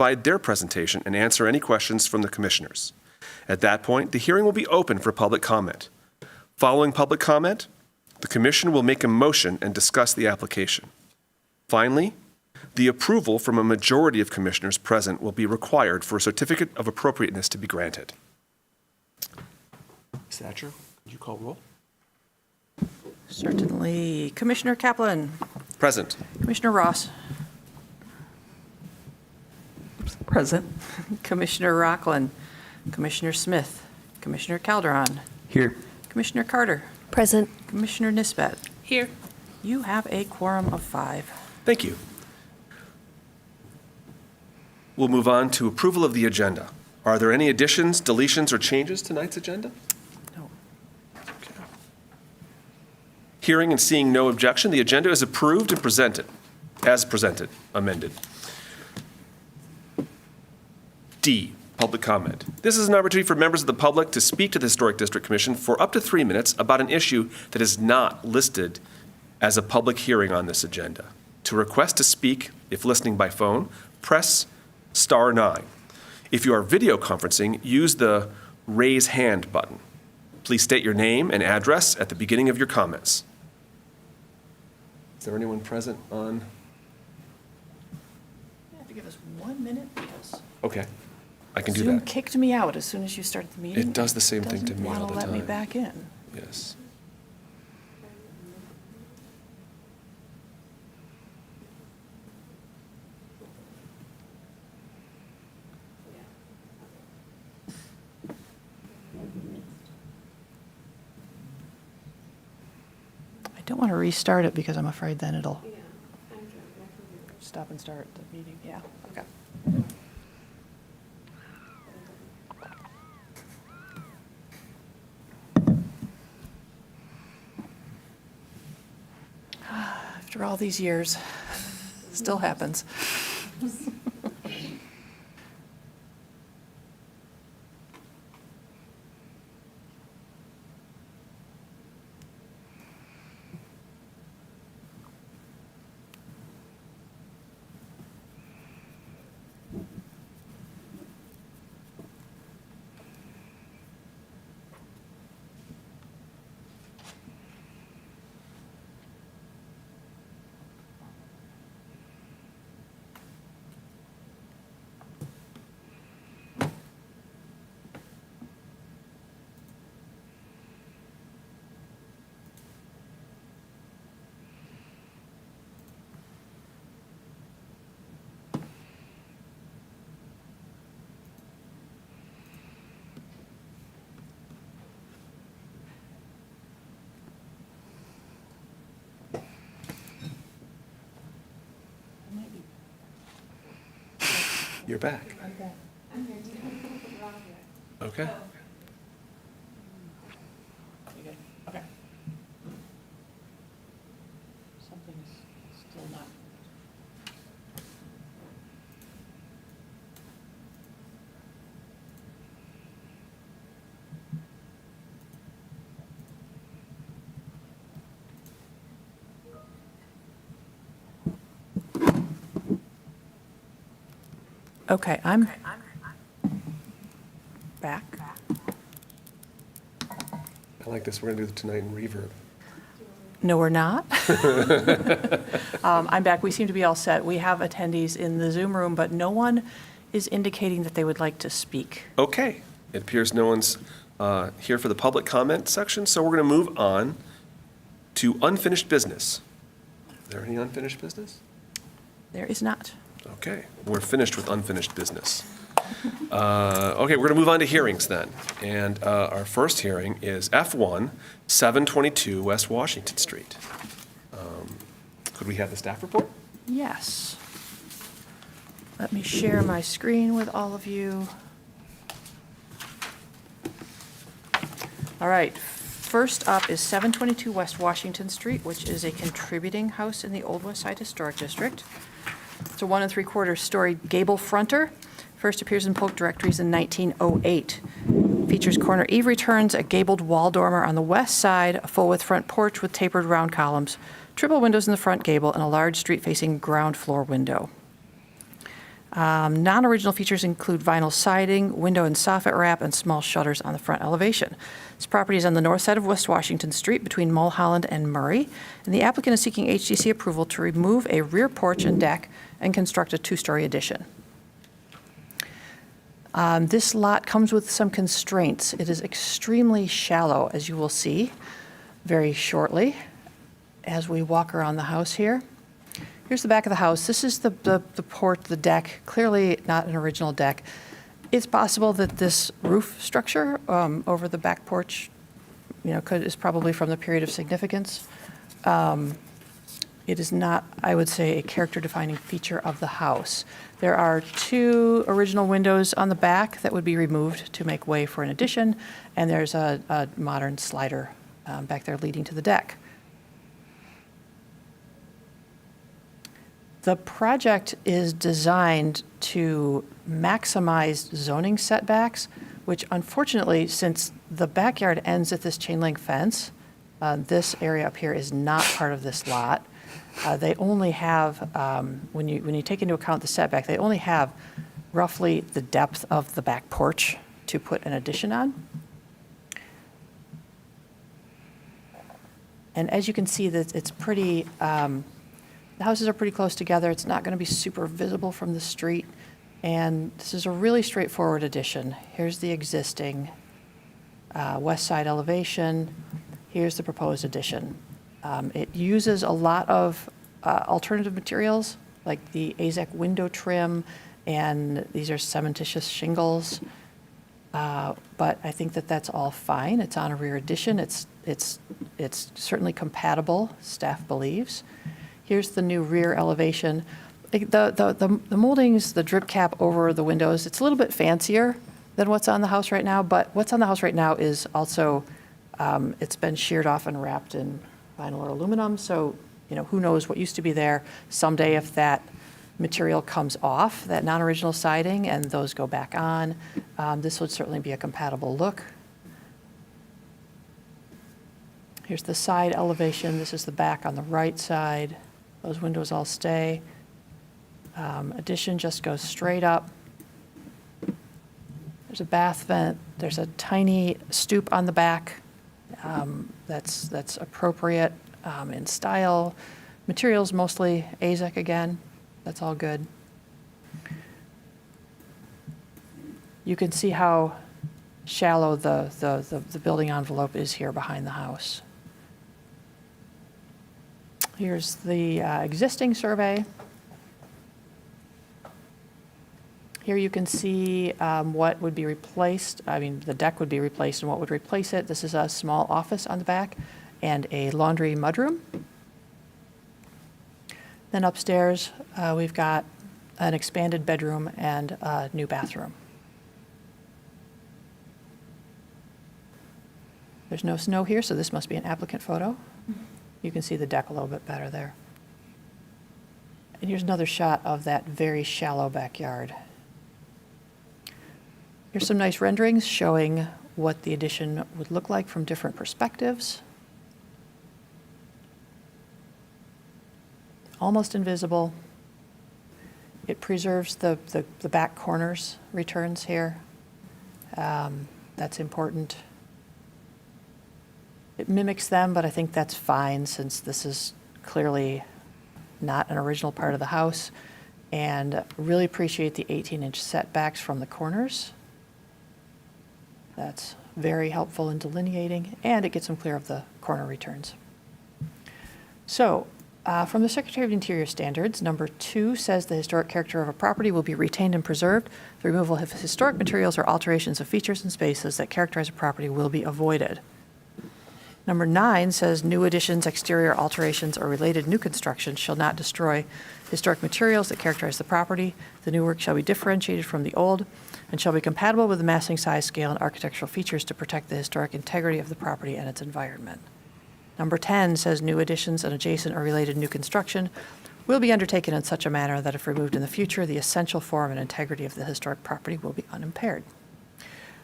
provide their presentation and answer any questions from the commissioners. At that point, the hearing will be open for public comment. Following public comment, the commission will make a motion and discuss the application. Finally, the approval from a majority of commissioners present will be required for a certificate of appropriateness to be granted. Ms. Thatcher, could you call roll? Certainly. Commissioner Kaplan. Present. Commissioner Ross. Present. Commissioner Rockland. Commissioner Smith. Commissioner Calderon. Here. Commissioner Carter. Present. Commissioner Nisbet. Here. You have a quorum of 5. Thank you. We'll move on to approval of the agenda. Are there any additions, deletions, or changes to tonight's agenda? No. Okay. Hearing and seeing no objection, the agenda is approved and presented, as presented, amended. D, public comment. This is an opportunity for members of the public to speak to the Historic District Commission for up to 3 minutes about an issue that is not listed as a public hearing on this agenda. To request to speak, if listening by phone, press *9. If you are video conferencing, use the raise hand button. Please state your name and address at the beginning of your comments. Is there anyone present on? You have to give us 1 minute because Okay, I can do Zoom that. kicked me out as soon as you started the meeting. It does the same thing to me all the Doesn't want to let me time. back in. Yes. I don't want to restart it because I'm afraid then it'll stop and start the meeting. Yeah, okay. After all these years, still happens. You're back. Okay. You good? Okay. Something's still not. Okay, I'm back. I like this. We're going to do it tonight in reverb. No, we're not. I'm back. We seem to be all set. We have attendees in the Zoom room, but no one is indicating that they would like to speak. Okay. It appears no one's here for the public comment section, so we're going to move on to unfinished business. Is there any unfinished business? There is not. Okay, we're finished with unfinished business. Okay, we're going to move on to hearings then. And our first hearing is F1, 722 West Washington Street. Could we have the staff report? Yes. Let me share my screen with all of you. All right, first up is 722 West Washington Street, which is a contributing house in the Old West Side Historic District. It's a 1 3/4 story gable fronter. First appears in Polk directories in 1908. Features corner eave returns, a gabled wall dormer on the west side, a full-width front porch with tapered round columns, triple windows in the front gable, and a large street-facing ground floor window. Non-original features include vinyl siding, window and soffit wrap, and small shutters on the front elevation. This property is on the north side of West Washington Street between Mulholland and Murray, and the applicant is seeking HDC approval to remove a rear porch and deck and construct a two-story addition. This lot comes with some constraints. It is extremely shallow, as you will see very shortly as we walk around the house here. Here's the back of the house. This is the porch, the deck, clearly not an original deck. It's possible that this roof structure over the back porch, is probably from the period of significance. It is not, I would say, a character-defining feature of the house. There are 2 original windows on the back that would be removed to make way for an addition, and there's a modern slider back there leading to the deck. The project is designed to maximize zoning setbacks, which unfortunately, since the backyard ends at this chain link fence, this area up here is not part of this lot. They only have, when you take into account the setback, they only have roughly the depth of the back porch to put an addition on. And as you can see, that it's pretty, the houses are pretty close together. It's not going to be super visible from the street. And this is a really straightforward addition. Here's the existing west side elevation. Here's the proposed addition. It uses a lot of alternative materials, like the AZEK window trim, and these are cementitious shingles. But I think that that's all fine. It's on a rear addition. It's certainly compatible, staff believes. Here's the new rear elevation. The moldings, the drip cap over the windows, it's a little bit fancier than what's on the house right now, but what's on the house right now is also, it's been sheared off and wrapped in vinyl or aluminum, so who knows what used to be there. Someday if that material comes off, that non-original siding, and those go back on, this would certainly be a compatible look. Here's the side elevation. This is the back on the right side. Those windows all stay. Addition just goes straight up. There's a bath vent. There's a tiny stoop on the back that's appropriate in style. Materials mostly AZEK again. That's all good. You can see how shallow the building envelope is here behind the house. Here's the existing survey. Here you can see what would be replaced. The deck would be replaced and what would replace it. This is a small office on the back and a laundry mudroom. Then upstairs, we've got an expanded bedroom and a new bathroom. There's no snow here, so this must be an applicant photo. You can see the deck a little bit better there. And here's another shot of that very shallow backyard. Here's some nice renderings showing what the addition would look like from different perspectives. Almost invisible. It preserves the back corners returns here. That's important. It mimics them, but I think that's fine since this is clearly not an original part of the house. And really appreciate the 18-inch setbacks from the corners. That's very helpful in delineating, and it gets them clear of the corner returns. So, from the Secretary of Interior standards, number 2 says the historic character of a property will be retained and preserved. The removal of historic materials or alterations of features and spaces that characterize a property will be avoided. Number 9 says new additions, exterior alterations, or related new construction shall not destroy historic materials that characterize the property. The new work shall be differentiated from the old and shall be compatible with the massing, size, scale, and architectural features to protect the historic integrity of the property and its environment. Number 10 says new additions and adjacent or related new construction will be undertaken in such a manner that if removed in the future, the essential form and integrity of the historic property will be unimpaired.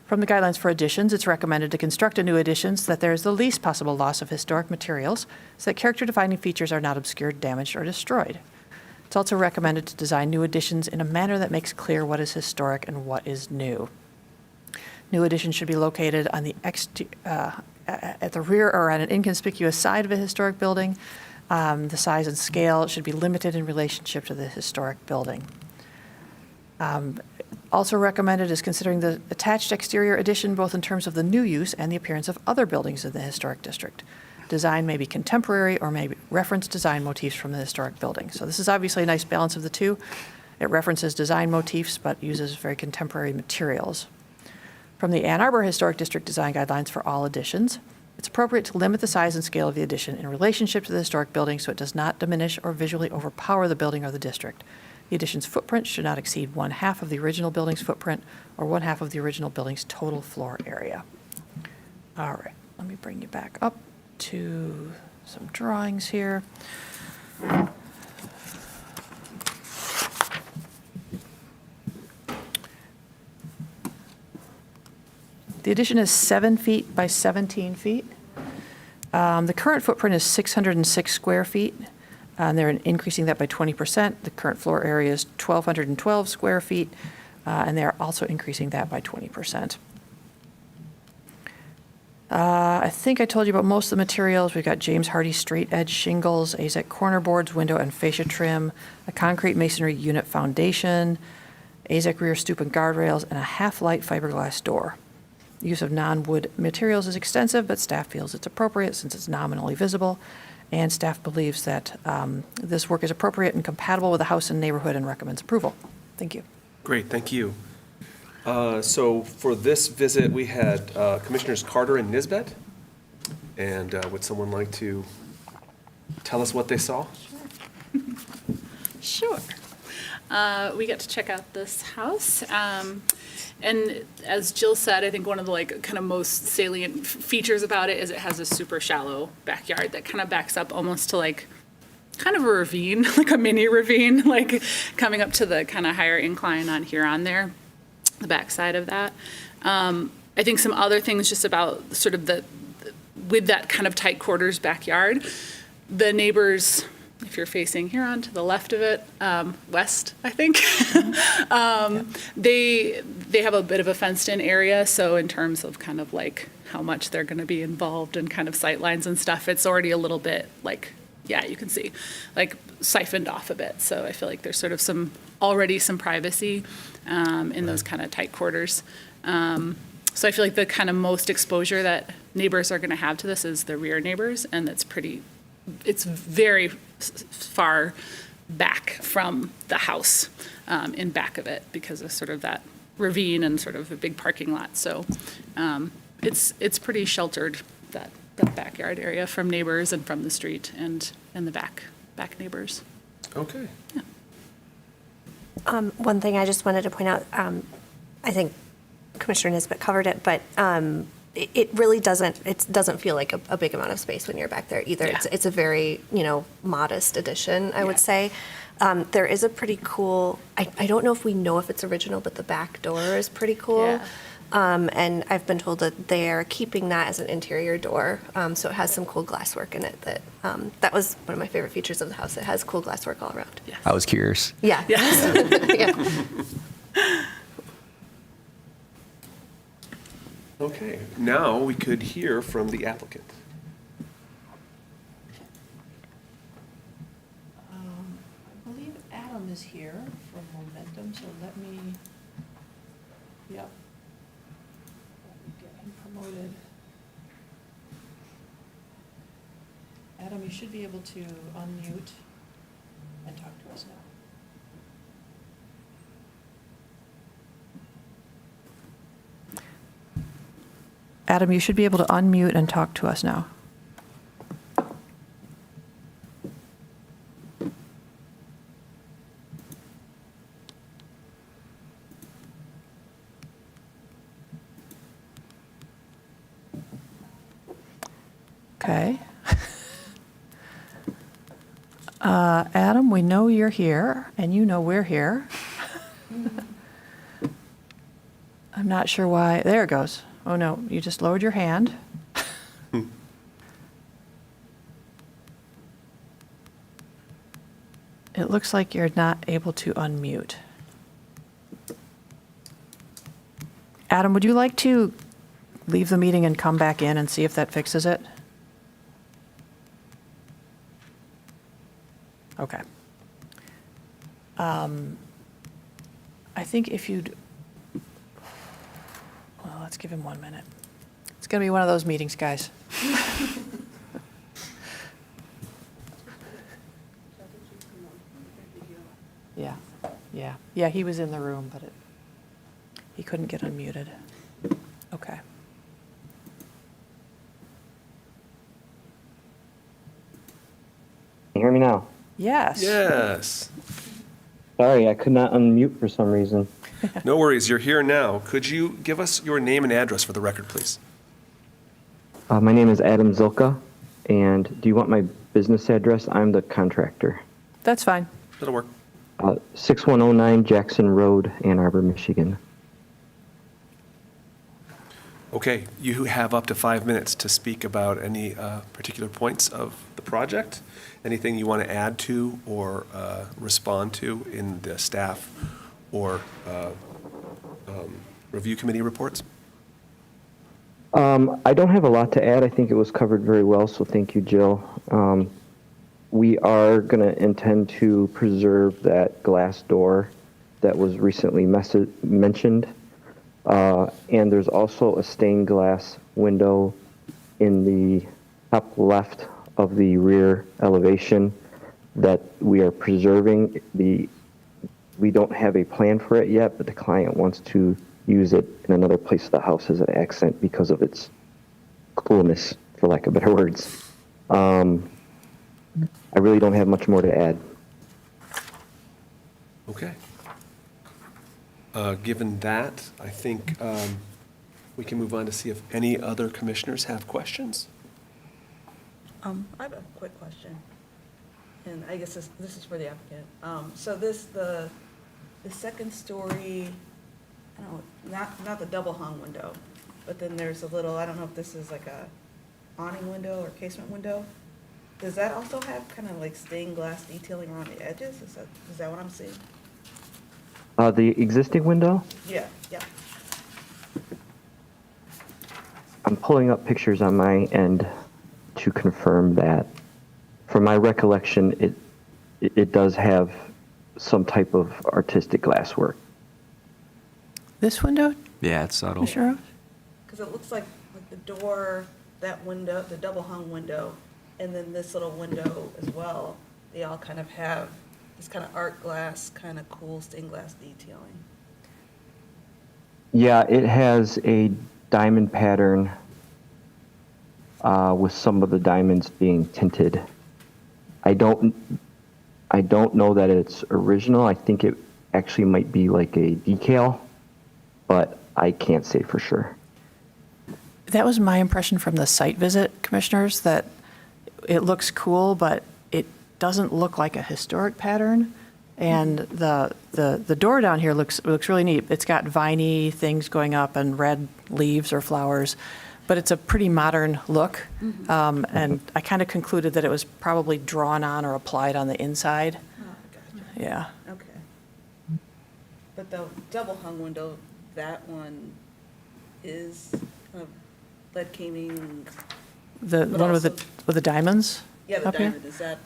From the guidelines for additions, it's recommended to construct a new addition so that there is the least possible loss of historic materials so that character-defining features are not obscured, damaged, or destroyed. It's also recommended to design new additions in a manner that makes clear what is historic and what is new. New additions should be located on the at the rear or on an inconspicuous side of a historic building. The size and scale should be limited in relationship to the historic building. Also recommended is considering the attached exterior addition both in terms of the new use and the appearance of other buildings in the historic district. Design may be contemporary or may reference design motifs from the historic building. So this is obviously a nice balance of the two. It references design motifs but uses very contemporary materials. From the Ann Arbor Historic District Design Guidelines for all additions, it's appropriate to limit the size and scale of the addition in relationship to the historic building so it does not diminish or visually overpower the building or the district. The addition's footprint should not exceed 1/2 of the original building's footprint or 1/2 of the original building's total floor area. All right, let me bring you back up to some drawings here. The addition is 7 feet by 17 feet. The current footprint is 606 square feet, and they're increasing that by 20%. The current floor area is 1,212 square feet, and they're also increasing that by 20%. I think I told you about most of the materials. We've got James Hardy straight edge shingles, AZEK corner boards, window and fascia trim, a concrete masonry unit foundation, AZEK rear stoop and guardrails, and a half-light fiberglass door. The use of non-wood materials is extensive, but staff feels it's appropriate since it's nominally visible, and staff believes that this work is appropriate and compatible with the house and neighborhood and recommends approval. Thank you. Great, thank you. So for this visit, we had Commissioners Carter and Nisbet. And would someone like to tell us what they saw? Sure. We got to check out this house. And as Jill said, I think one of the kind of most salient features about it is it has a super shallow backyard that kind of backs up almost to kind of a ravine, like a mini ravine, coming up to the kind of higher incline on here on there, the backside of that. I think some other things just about sort of with that kind of tight quarters backyard, the neighbors, if you're facing here on to the left of it, west, I think, they have a bit of a fenced-in area. So in terms of kind of how much they're going to be involved in kind of sight lines and stuff, it's already a little bit you can see, siphoned off a bit. So I feel like there's sort of already some privacy in those kind of tight quarters. So I feel like the kind of most exposure that neighbors are going to have to this is the rear neighbors, and it's very far back from the house in back of it because of sort of that ravine and sort of a big parking lot. So it's pretty sheltered, that backyard area, from neighbors and from the street and the back neighbors. Okay. Yeah. One thing I just wanted to point out, I think Commissioner Nisbet covered it, but it really doesn't feel like a big amount of space when you're back there either. Yeah. It's a very, modest addition, I would Yeah. say. There is a pretty cool, I don't know if we know if it's original, but the back door is pretty cool. Yeah. And I've been told that they're keeping that as an interior door, so it has some cool glasswork in it. That was one of my favorite features of the house. It has cool glasswork all around. Yes. I was curious. Yeah. Yeah. Okay, now we could hear from the applicant. I believe Adam is here from Momentum, so let me get him promoted. Adam, you should be able to unmute and talk to us now. Adam, you should be able to unmute and talk to us now. Okay. Adam, we know you're here, and you know we're here. I'm not sure why. There it goes. Oh, no, you just lowered your hand. It It looks like you're not able to unmute. Adam, would you like to leave the meeting and come back in and see if that fixes it? Okay. I think if you'd, well, let's give him 1 minute. It's going to be one of those meetings, guys. Yeah, he was in the room, but he couldn't get unmuted. Okay. Can you hear me now? Yes. Yes. Sorry, I could not unmute for some reason. No worries, you're here now. Could you give us your name and address for the record, please? My name is Adam Zilka, and do you want my business address? I'm the contractor. That's fine. That'll work. 6109 Jackson Road, Ann Arbor, Michigan. Okay, you have up to 5 minutes to speak about any particular points of the project, anything you want to add to or respond to in the staff or review committee reports. I don't have a lot to add. I think it was covered very well, so thank you, Jill. We are going to intend to preserve that glass door that was recently mentioned. And there's also a stained glass window in the top left of the rear elevation that we are preserving. We don't have a plan for it yet, but the client wants to use it in another place of the house as an accent because of its coolness, for lack of better words. I really don't have much more to add. Okay. Given that, I think we can move on to see if any other commissioners have questions. I have a quick question, and I guess this is for the applicant. So the second story, I don't know, not the double hung window, but then there's a little, I don't know if this is like a awning window or casement window. Does that also have kind of like stained glass detailing around the edges? Is that what I'm seeing? The existing window, Yeah. I'm pulling up pictures on my end to confirm that. From my recollection, it does have some type of artistic glasswork. This window, Yeah, it's subtle. Commissioner? Because it looks like the door, that window, the double hung window, and then this little window as well, they all kind of have this kind of art glass, kind of cool stained glass detailing. Yeah, it has a diamond pattern with some of the diamonds being tinted. I don't know that it's original. I think it actually might be like a decal, but I can't say for sure. That was my impression from the site visit, commissioners, that it looks cool, but it doesn't look like a historic pattern. And the door down here looks really neat. It's got viney things going up and red leaves or flowers, but it's a pretty modern look. And I kind of concluded that it was probably drawn on or applied on the inside. Oh, gotcha. Yeah. Okay. But the double hung window, that one is kind of lead caming. The But one with also- the diamonds? Yeah, the up here? diamond, is that?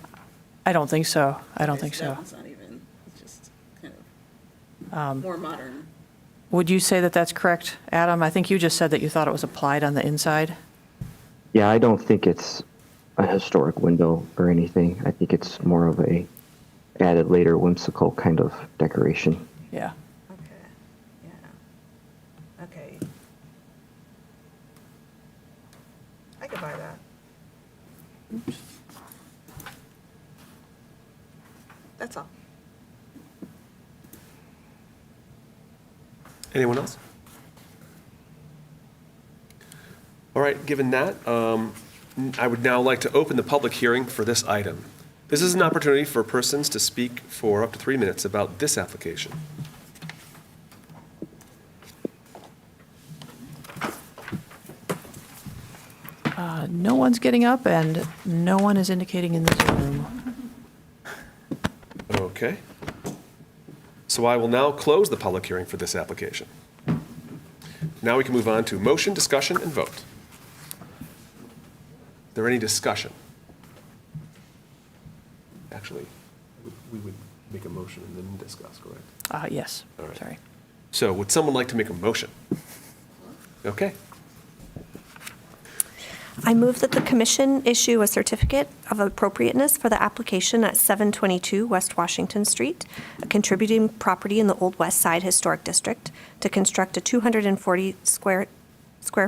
I don't think so. I don't okay, think That so. one's not even, it's just kind of more modern. Would you say that that's correct, Adam? I think you just said that you thought it was applied on the inside. Yeah, I don't think it's a historic window or anything. I think it's more of a added later whimsical kind of decoration. Yeah. Okay, yeah. Okay. I could buy that. That's all. Anyone else? All right, given that, I would now like to open the public hearing for this item. This is an opportunity for persons to speak for up to 3 minutes about this application. No one's getting up, and no one is indicating in this room. Okay. So I will now close the public hearing for this application. Now we can move on to motion, discussion, and vote. Is there any discussion? Actually, we would make a motion and then discuss, correct? Yes, All right. sorry. So would someone like to make a motion? Okay. I move that the commission issue a certificate of appropriateness for the application at 722 West Washington Street, a contributing property in the Old West Side Historic District, to construct a 240 square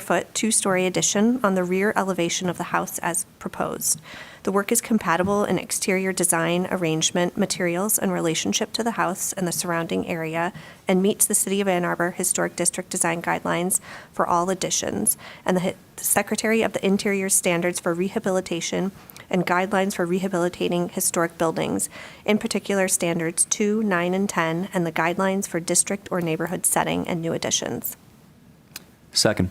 foot, two-story addition on the rear elevation of the house as proposed. The work is compatible in exterior design, arrangement, materials, and relationship to the house and the surrounding area, and meets the City of Ann Arbor Historic District design guidelines for all additions, and the Secretary of the Interior standards for rehabilitation and guidelines for rehabilitating historic buildings, in particular standards 2, 9, and 10, and the guidelines for district or neighborhood setting and new additions. Second.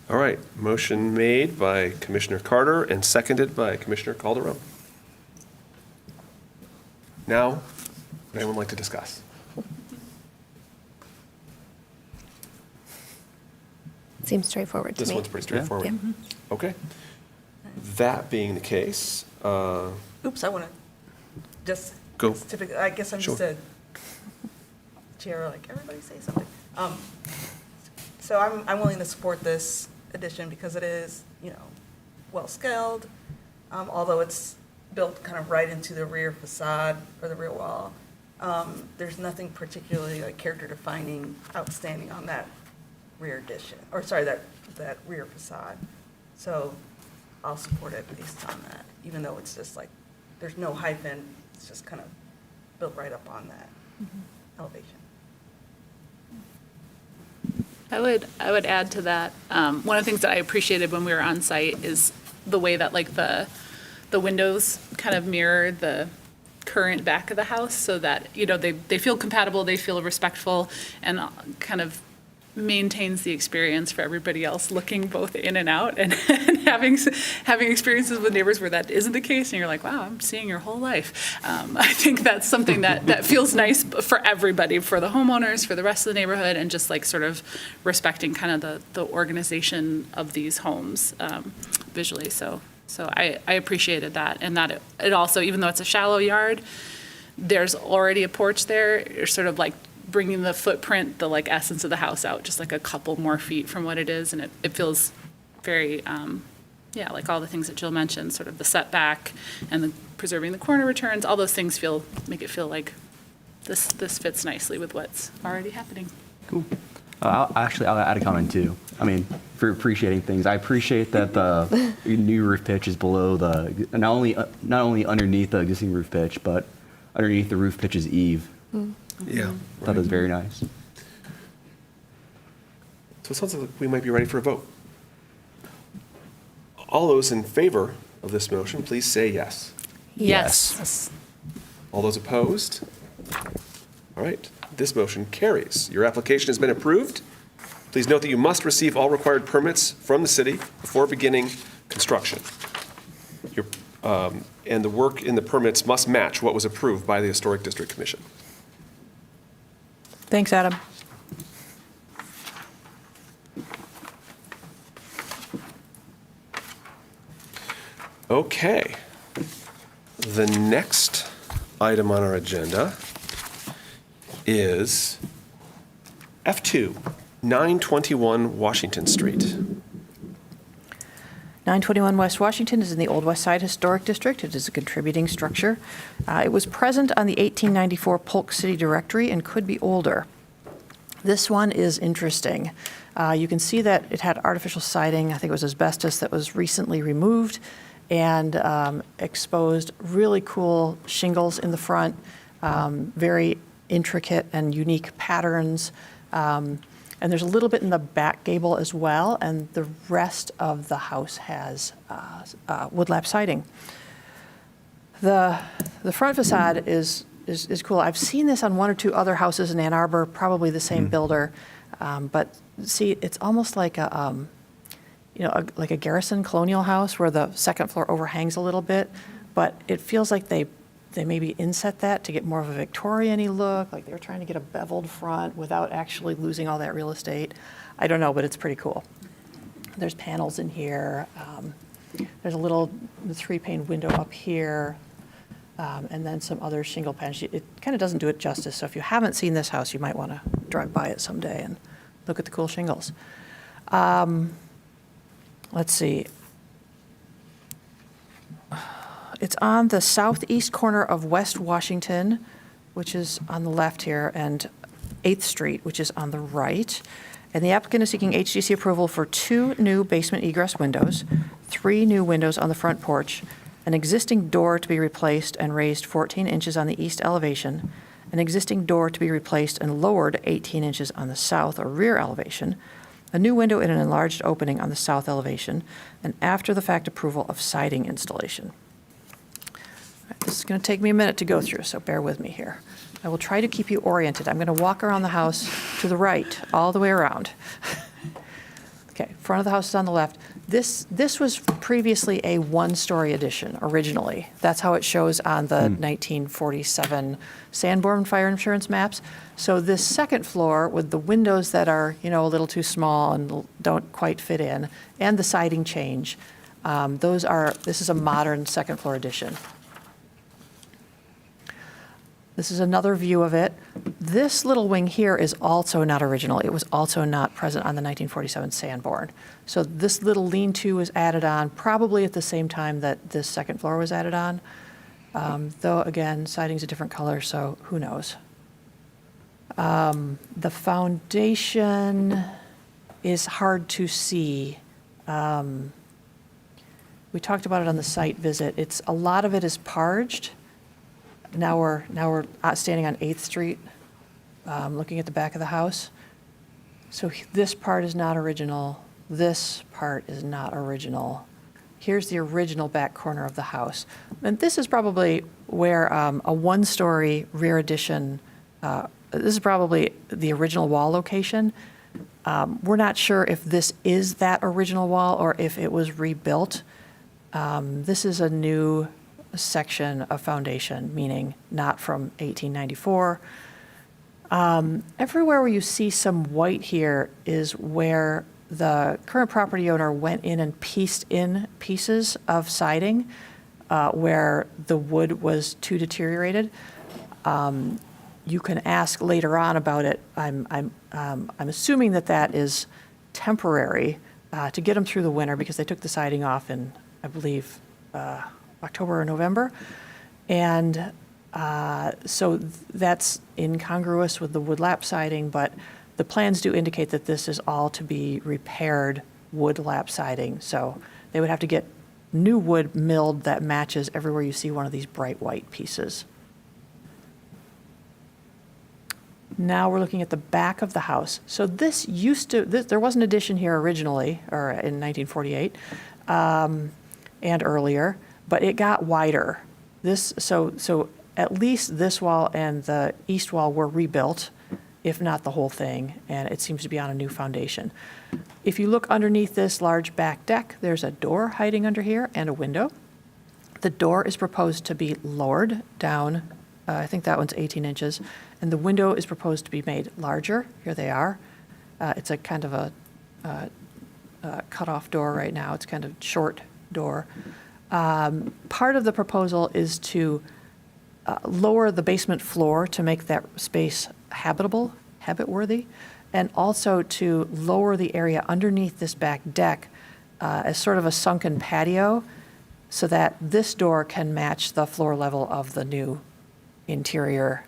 All right, motion made by Commissioner Carter and seconded by Commissioner Calderon. Now, would anyone like to discuss? Seems straightforward to me. This one's pretty straightforward. Yeah. Okay. That being the case, Oops, I want to just. Go. I guess I'm just Sure. a chair, like, everybody say something. So I'm willing to support this addition because it is, well-scaled, although it's built kind of right into the rear facade or the rear wall. There's nothing particularly like character defining outstanding on that rear addition, or sorry, that rear facade. So I'll support it based on that, even though it's just like, there's no hyphen, it's just kind of built right up on that elevation. I would add to that, one of the things that I appreciated when we were on site is the way that like the windows kind of mirror the current back of the house so that, they feel compatible, they feel respectful, and kind of maintains the experience for everybody else looking both in and out and, having experiences with neighbors where that isn't the case and you're like, wow, I'm seeing your whole life. I think that's something that feels nice for everybody, for the homeowners, for the rest of the neighborhood, and just like sort of respecting kind of the organization of these homes visually. So I appreciated that, and that it also, even though it's a shallow yard, there's already a porch there. You're sort of like bringing the footprint, the like essence of the house out just like a couple more feet from what it is, and it feels very, like all the things that Jill mentioned, sort of the setback and the preserving the corner returns, all those things make it feel like this fits nicely with what's already happening. Cool. I'll add a comment too. I mean, for appreciating things, I appreciate that the new roof pitch is below not only underneath the existing roof pitch, but underneath the roof pitch's eave. yeah. I thought that was very nice. So it sounds like we might be ready for a vote. All those in favor of this motion, please say yes. Yes. All those opposed? All right, this motion carries. Your application has been approved. Please note that you must receive all required permits from the city before beginning construction. And the work in the permits must match what was approved by the Historic District Commission. Thanks, Adam. Okay. The next item on our agenda is F2, 921 Washington Street. 921 West Washington is in the Old West Side Historic District. It is a contributing structure. It was present on the 1894 Polk City Directory and could be older. This one is interesting. You can see that it had artificial siding. I think it was asbestos that was recently removed, and exposed really cool shingles in the front, very intricate and unique patterns. And there's a little bit in the back gable as well, and the rest of the house has woodlap siding. The front facade is cool. I've seen this on one or two other houses in Ann Arbor, probably the same builder. But see, it's almost like like a garrison colonial house where the second floor overhangs a little bit, but it feels like they they maybe inset that to get more of a Victorian-y look, like they were trying to get a beveled front without actually losing all that real estate. I don't know, but it's pretty cool. There's panels in here. There's a little 3-pane window up here, and then some other shingle panels. It kind of doesn't do it justice, so if you haven't seen this house, you might want to drive by it someday and look at the cool shingles. Let's see. It's on the southeast corner of West Washington, which is on the left here, and 8th Street, which is on the right. And the applicant is seeking HDC approval for 2 new basement egress windows, 3 new windows on the front porch, an existing door to be replaced and raised 14 inches on the east elevation, an existing door to be replaced and lowered 18 inches on the south or rear elevation, a new window in an enlarged opening on the south elevation, and after-the-fact approval of siding installation. This is going to take me a minute to go through, so bear with me here. I will try to keep you oriented. I'm going to walk around the house to the right, all the way around. Okay, front of the house is on the left. This was previously a 1-story addition originally. That's how it shows on the 1947 Sanborn fire insurance maps. So this second floor with the windows that are, a little too small and don't quite fit in, and the siding change, this is a modern second floor addition. This is another view of it. This little wing here is also not original. It was also not present on the 1947 Sanborn. So this little lean-to was added on probably at the same time that this second floor was added on. Though, again, siding's a different color, so who knows. The foundation is hard to see. We talked about it on the site visit. A lot of it is parged. Now we're standing on 8th Street, looking at the back of the house. So this part is not original. This part is not original. Here's the original back corner of the house. And this is probably where a 1-story rear addition, this is probably the original wall location. We're not sure if this is that original wall or if it was rebuilt. This is a new section of foundation, meaning not from 1894. Everywhere where you see some white here is where the current property owner went in and pieced in pieces of siding where the wood was too deteriorated. You can ask later on about it. I'm assuming that is temporary to get them through the winter because they took the siding off in, I believe, October or November. And so that's incongruous with the wood lap siding, but the plans do indicate that this is all to be repaired wood lap siding. So they would have to get new wood milled that matches everywhere you see one of these bright white pieces. Now we're looking at the back of the house. So there was an addition here originally, or in 1948, and earlier, but it got wider. So at least this wall and the east wall were rebuilt, if not the whole thing, and it seems to be on a new foundation. If you look underneath this large back deck, there's a door hiding under here and a window. The door is proposed to be lowered down, I think that one's 18 inches, and the window is proposed to be made larger. Here they are. It's a kind of a cut-off door right now. It's kind of short door. Part of the proposal is to lower the basement floor to make that space habit-worthy, and also to lower the area underneath this back deck as sort of a sunken patio so that this door can match the floor level of the new interior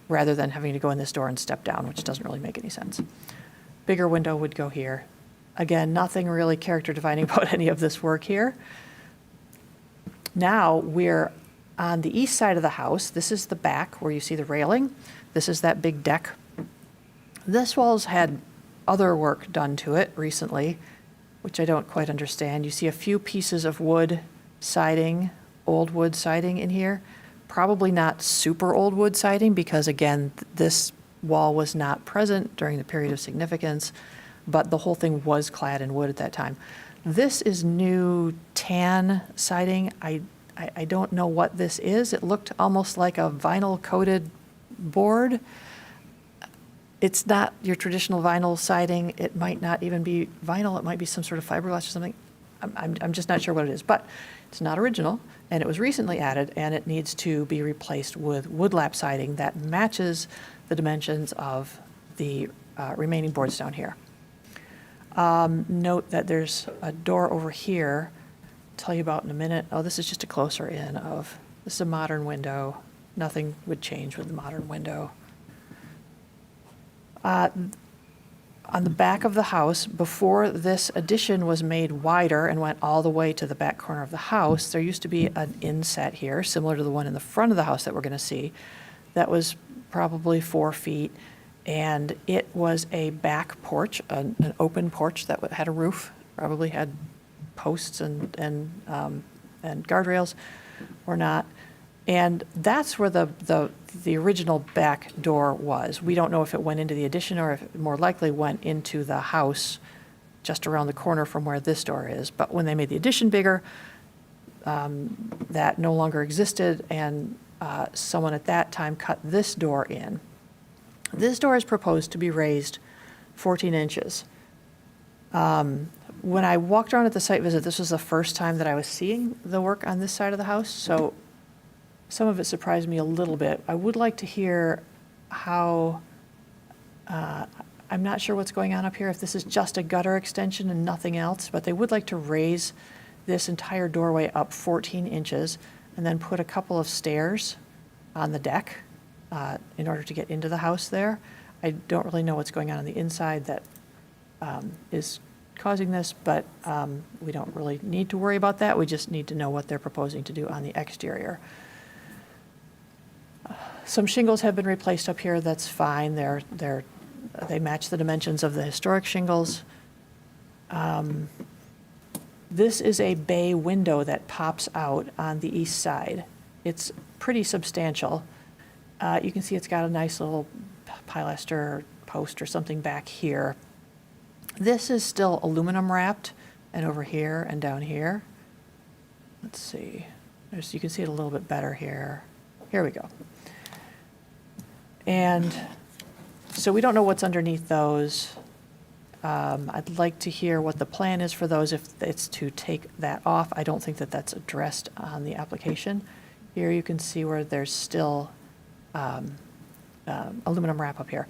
rather than having to go in this door and step down, which doesn't really make any sense. Bigger window would go here. Again, nothing really character defining about any of this work here. Now we're on the east side of the house. This is the back where you see the railing. This is that big deck. This wall's had other work done to it recently, which I don't quite understand. You see a few pieces of wood siding, old wood siding in here. Probably not super old wood siding because, again, this wall was not present during the period of significance, but the whole thing was clad in wood at that time. This is new tan siding. I don't know what this is. It looked almost like a vinyl-coated board. It's not your traditional vinyl siding. It might not even be vinyl. It might be some sort of fiberglass or something. I'm just not sure what it is, but it's not original, and it was recently added, and it needs to be replaced with wood lap siding that matches the dimensions of the remaining boards down here. Note that there's a door over here, I'll tell you about in a minute. Oh, this is just a closer in of, this is a modern window. Nothing would change with the modern window. On the back of the house, before this addition was made wider and went all the way to the back corner of the house, there used to be an inset here, similar to the one in the front of the house that we're going to see, that was probably 4 feet, and it was a back porch, an open porch that had a roof, probably had posts and guardrails or not. And that's where the original back door was. We don't know if it went into the addition or if it more likely went into the house just around the corner from where this door is. But when they made the addition bigger, that no longer existed, and someone at that time cut this door in. This door is proposed to be raised 14 inches. When I walked around at the site visit, this was the first time that I was seeing the work on this side of the house, so some of it surprised me a little bit. I would like to hear how, I'm not sure what's going on up here, if this is just a gutter extension and nothing else, but they would like to raise this entire doorway up 14 inches and then put a couple of stairs on the deck in order to get into the house there. I don't really know what's going on the inside that is causing this, but we don't really need to worry about that. We just need to know what they're proposing to do on the exterior. Some shingles have been replaced up here. That's fine. They match the dimensions of the historic shingles. This is a bay window that pops out on the east side. It's pretty substantial. You can see it's got a nice little pilaster post or something back here. This is still aluminum wrapped, and over here and down here. Let's see. You can see it a little bit better here. Here we go. And so we don't know what's underneath those. I'd like to hear what the plan is for those, if it's to take that off. I don't think that that's addressed on the application. Here you can see where there's still aluminum wrap up here.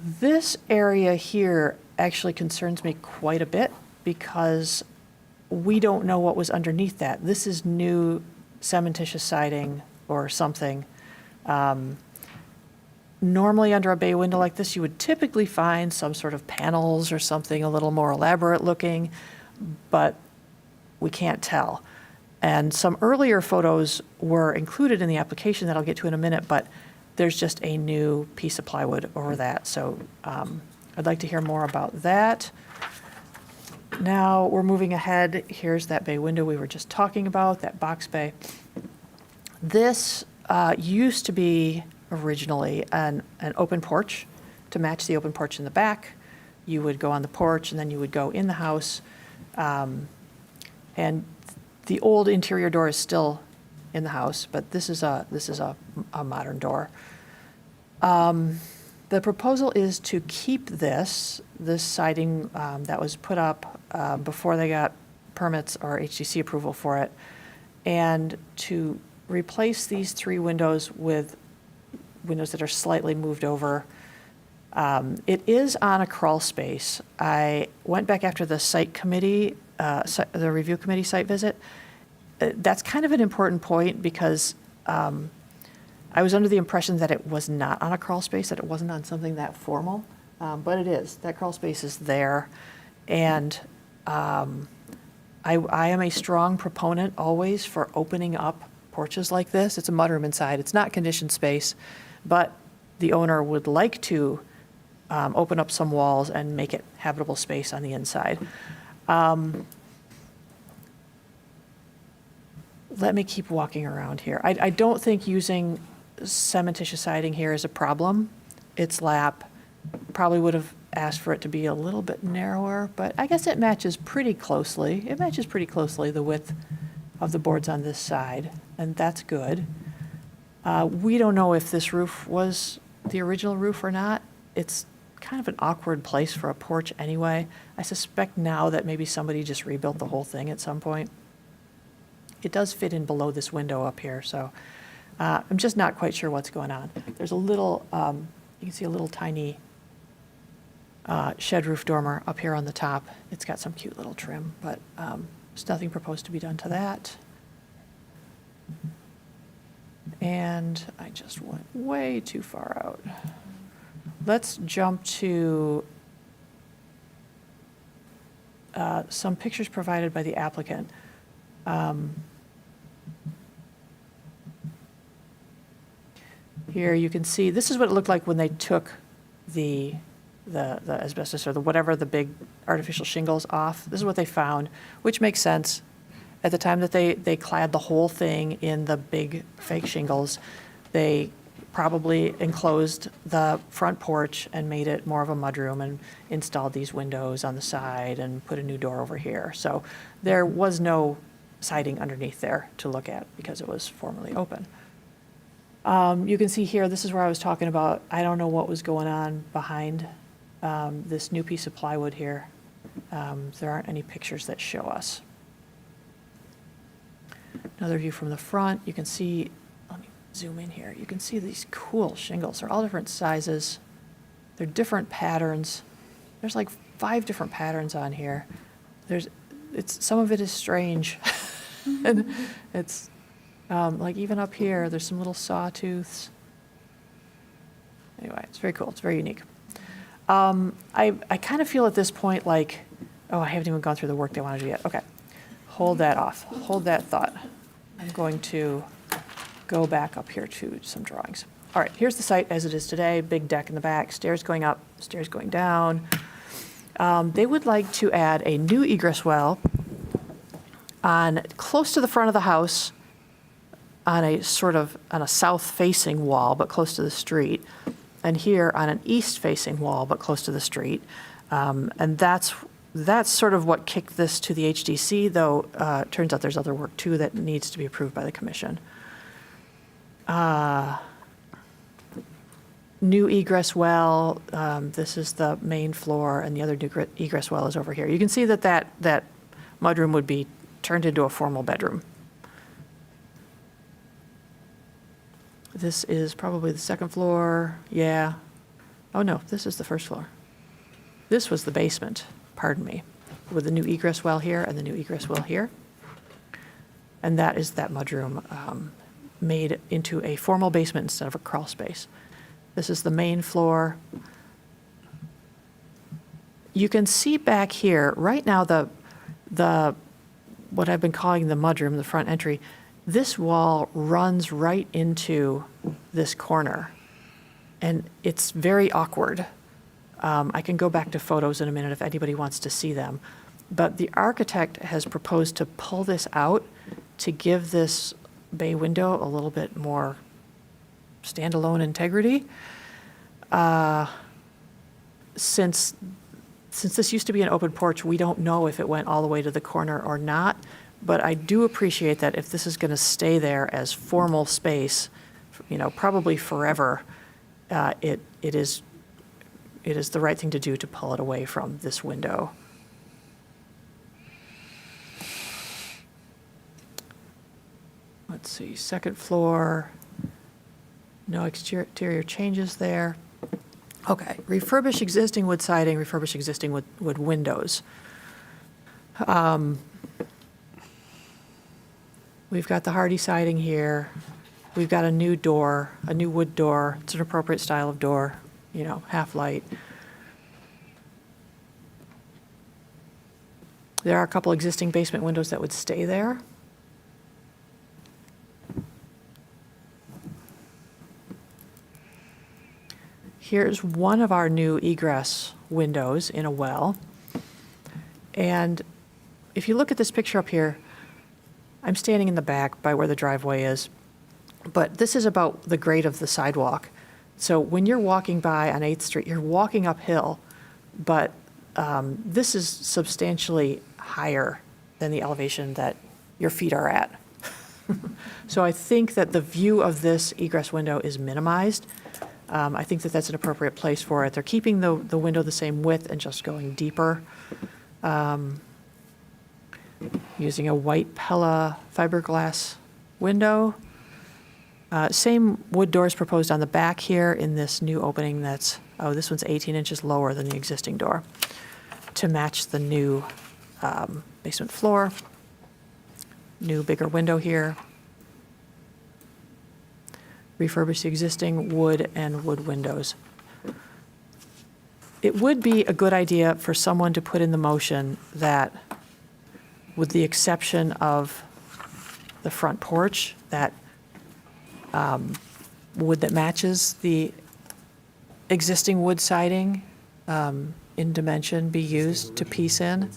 This area here actually concerns me quite a bit because we don't know what was underneath that. This is new cementitious siding or something. Normally under a bay window like this, you would typically find some sort of panels or something a little more elaborate looking, but we can't tell. And some earlier photos were included in the application that I'll get to in a minute, but there's just a new piece of plywood over that. So I'd like to hear more about that. Now we're moving ahead. Here's that bay window we were just talking about, that box bay. This used to be originally an open porch to match the open porch in the back. You would go on the porch and then you would go in the house. And the old interior door is still in the house, but this is a modern door. The proposal is to keep this siding that was put up before they got permits or HDC approval for it, and to replace these 3 windows with windows that are slightly moved over. It is on a crawl space. I went back after the site committee, the review committee site visit. That's kind of an important point because I was under the impression that it was not on a crawl space, that it wasn't on something that formal, but it is. That crawl space is there. And I am a strong proponent always for opening up porches like this. It's a mudroom inside. It's not conditioned space, but the owner would like to open up some walls and make it habitable space on the inside. Let me keep walking around here. I don't think using cementitious siding here is a problem. It's lap. Probably would have asked for it to be a little bit narrower, but I guess it matches pretty closely. It matches pretty closely the width of the boards on this side, and that's good. We don't know if this roof was the original roof or not. It's kind of an awkward place for a porch anyway. I suspect now that maybe somebody just rebuilt the whole thing at some point. It does fit in below this window up here, so I'm just not quite sure what's going on. There's a little, you can see a little tiny shed roof dormer up here on the top. It's got some cute little trim, but there's nothing proposed to be done to that. And I just went way too far out. Let's jump to some pictures provided by the applicant. Here you can see, this is what it looked like when they took the asbestos or the whatever, the big artificial shingles off. This is what they found, which makes sense. At the time that they clad the whole thing in the big fake shingles, they probably enclosed the front porch and made it more of a mudroom and installed these windows on the side and put a new door over here. So there was no siding underneath there to look at because it was formerly open. You can see here, this is where I was talking about, I don't know what was going on behind this new piece of plywood here. There aren't any pictures that show us. Another view from the front, you can see, let me zoom in here. You can see these cool shingles. They're all different sizes. They're different patterns. There's like 5 different patterns on here. Some of it is strange. And it's like even up here, there's some little sawtooths. Anyway, it's very cool. It's very unique. I kind of feel at this point like, oh, I haven't even gone through the work they want to do yet. Okay, hold that off. Hold that thought. I'm going to go back up here to some drawings. All right, here's the site as it is today. Big deck in the back, stairs going up, stairs going down. They would like to add a new egress well on close to the front of the house on a south-facing wall, but close to the street, and here on an east-facing wall, but close to the street. And that's sort of what kicked this to the HDC, though it turns out there's other work too that needs to be approved by the commission. New egress well, this is the main floor, and the other new egress well is over here. You can see that mudroom would be turned into a formal bedroom. This is probably the second floor, yeah. Oh no, this is the first floor. This was the basement, pardon me, with the new egress well here and the new egress well here. And that is that mudroom made into a formal basement instead of a crawl space. This is the main floor. You can see back here, right now the what I've been calling the mudroom, the front entry, this wall runs right into this corner. And it's very awkward. I can go back to photos in a minute if anybody wants to see them. But the architect has proposed to pull this out to give this bay window a little bit more standalone integrity. Since this used to be an open porch, we don't know if it went all the way to the corner or not. But I do appreciate that if this is going to stay there as formal space, probably forever, it is the right thing to do to pull it away from this window. Let's see, second floor, no exterior changes there. Okay, refurbish existing wood siding, refurbish existing wood windows. We've got the hardy siding here. We've got a new door, a new wood door. It's an appropriate style of door, half light. There are a couple existing basement windows that would stay there. Here's one of our new egress windows in a well. And if you look at this picture up here, I'm standing in the back by where the driveway is, but this is about the grade of the sidewalk. So when you're walking by on 8th Street, you're walking uphill, but this is substantially higher than the elevation that your feet are at. So I think that the view of this egress window is minimized. I think that that's an appropriate place for it. They're keeping the window the same width and just going deeper. Using a white Pella fiberglass window. Same wood doors proposed on the back here in this new opening that's, this one's 18 inches lower than the existing door to match the new basement floor. New bigger window here. Refurbish the existing wood and wood windows. It would be a good idea for someone to put in the motion that, with the exception of the front porch, that wood that matches the existing wood siding in dimension be used to piece in.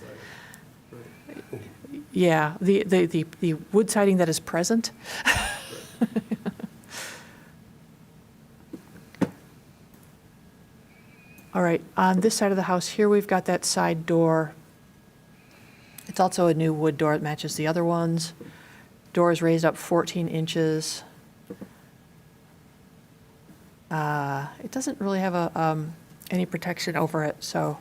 Yeah, the wood siding that is present. All right, on this side of the house here, we've got that side door. It's also a new wood door that matches the other ones. Door is raised up 14 inches. It doesn't really have any protection over it, so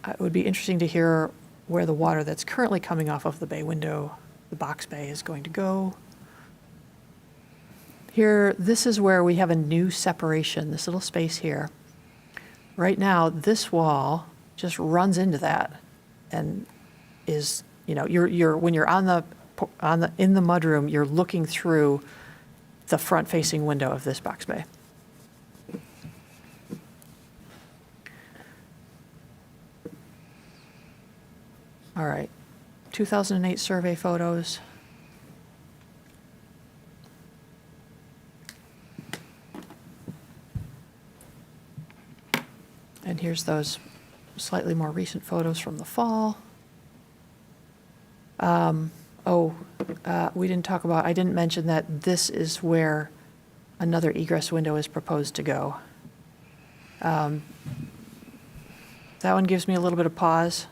it would be interesting to hear where the water that's currently coming off of the bay window, the box bay, is going to go. Here, this is where we have a new separation, this little space here. Right now, this wall just runs into that and is, you're when you're in the mudroom, you're looking through the front-facing window of this box bay. All right, 2008 survey photos. And here's those slightly more recent photos from the fall. We didn't talk about, I didn't mention that this is where another egress window is proposed to go. That one gives me a little bit of pause.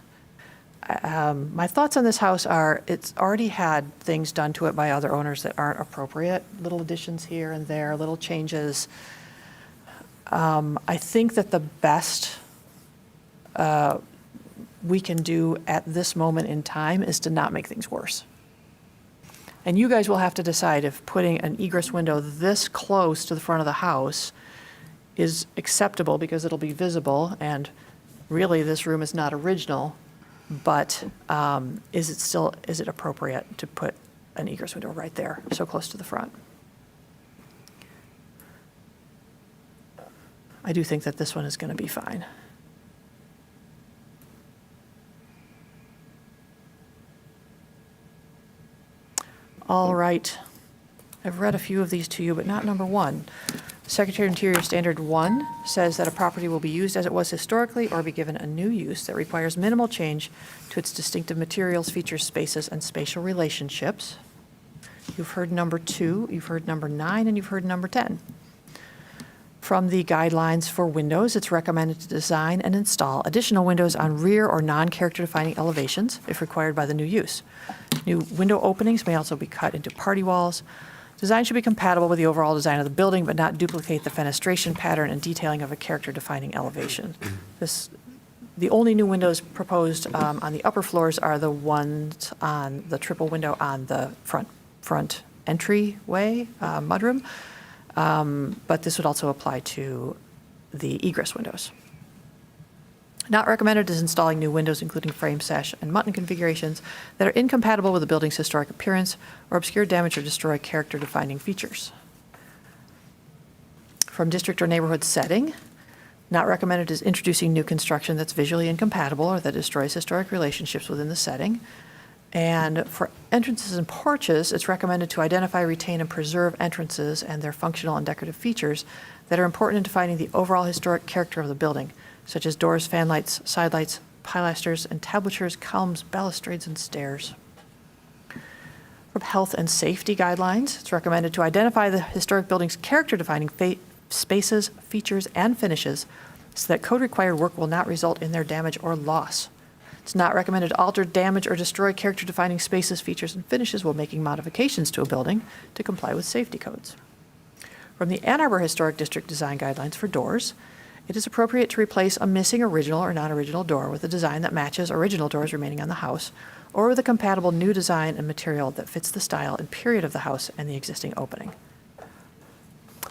My thoughts on this house are, it's already had things done to it by other owners that aren't appropriate, little additions here and there, little changes. I think that the best we can do at this moment in time is to not make things worse. And you guys will have to decide if putting an egress window this close to the front of the house is acceptable because it'll be visible, and really this room is not original, but is it appropriate to put an egress window right there, so close to the front? I do think that this one is going to be fine. All right. I've read a few of these to you, but not number one. Secretary of Interior Standard 1 says that a property will be used as it was historically or be given a new use that requires minimal change to its distinctive materials, features, spaces, and spatial relationships. You've heard number 2, you've heard number 9, and you've heard number 10. From the guidelines for windows, it's recommended to design and install additional windows on rear or non-character defining elevations if required by the new use. New window openings may also be cut into party walls. Design should be compatible with the overall design of the building, but not duplicate the fenestration pattern and detailing of a character-defining elevation. The only new windows proposed on the upper floors are the ones on the triple window on the front entryway mudroom. But this would also apply to the egress windows. Not recommended is installing new windows, including frame, sash, and mutton configurations that are incompatible with the building's historic appearance or obscure, damage, or destroy character-defining features. From district or neighborhood setting, not recommended is introducing new construction that's visually incompatible or that destroys historic relationships within the setting. And for entrances and porches, it's recommended to identify, retain, and preserve entrances and their functional and decorative features that are important in defining the overall historic character of the building, such as doors, fan lights, side lights, pilasters, entablatures, columns, balustrades, and stairs. From health and safety guidelines, it's recommended to identify the historic building's character-defining spaces, features, and finishes so that code-required work will not result in their damage or loss. It's not recommended to alter, damage, or destroy character-defining spaces, features, and finishes while making modifications to a building to comply with safety codes. From the Ann Arbor Historic District Design Guidelines for doors, it is appropriate to replace a missing original or non-original door with a design that matches original doors remaining on the house, or with a compatible new design and material that fits the style and period of the house and the existing opening.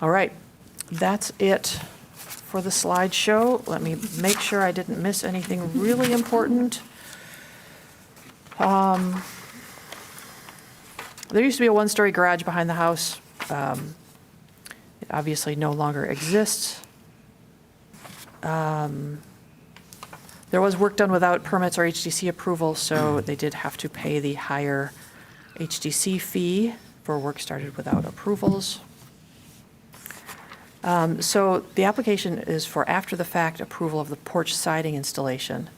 All right, that's it for the slideshow. Let me make sure I didn't miss anything really important. There used to be a one-story garage behind the house. It obviously no longer exists. There was work done without permits or HDC approval, so they did have to pay the higher HDC fee for work started without approvals. So the application is for after-the-fact approval of the porch siding installation,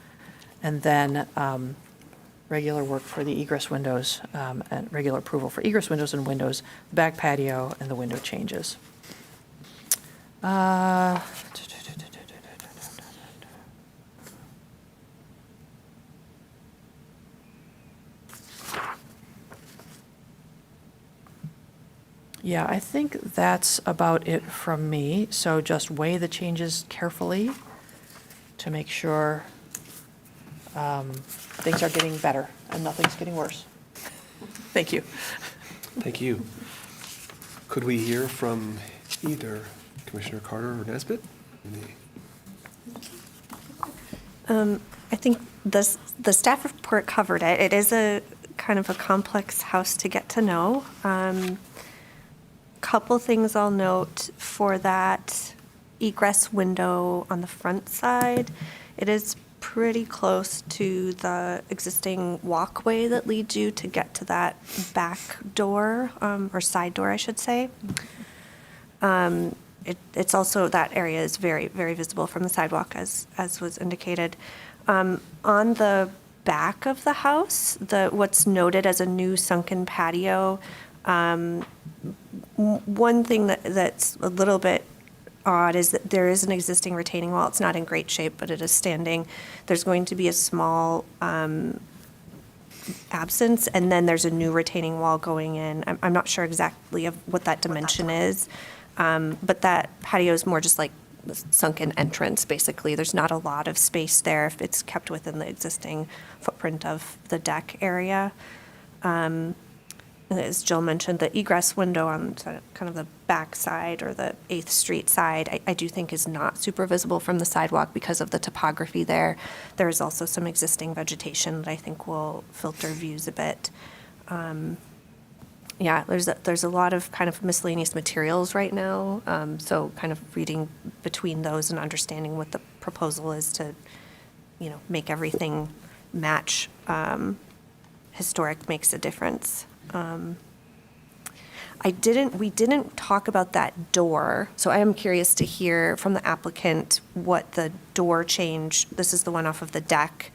and then regular work for the egress windows, and regular approval for egress windows and windows, the back patio, and the window changes. Yeah, I think that's about it from me. So just weigh the changes carefully to make sure things are getting better and nothing's getting worse. Thank you. Thank you. Could we hear from either Commissioner Carter or Nesbitt? I think the staff report covered it. It is a kind of a complex house to get to know. Couple things I'll note for that egress window on the front side. It is pretty close to the existing walkway that leads you to get to that back door, or side door, I should say. It's also, that area is very, very visible from the sidewalk, as was indicated. On the back of the house, what's noted as a new sunken patio, one thing that's a little bit odd is that there is an existing retaining wall. It's not in great shape, but it is standing. There's going to be a small absence, and then there's a new retaining wall going in. I'm not sure exactly of what that dimension is, but that patio is more just like the sunken entrance, basically. There's not a lot of space there if it's kept within the existing footprint of the deck area. As Jill mentioned, the egress window on kind of the back side or the 8th Street side, I do think is not super visible from the sidewalk because of the topography there. There is also some existing vegetation that I think will filter views a bit. Yeah, there's a lot of kind of miscellaneous materials right now, so kind of reading between those and understanding what the proposal is to, make everything match historic makes a difference. We didn't talk about that door, so I am curious to hear from the applicant what the door change, this is the one off of the deck,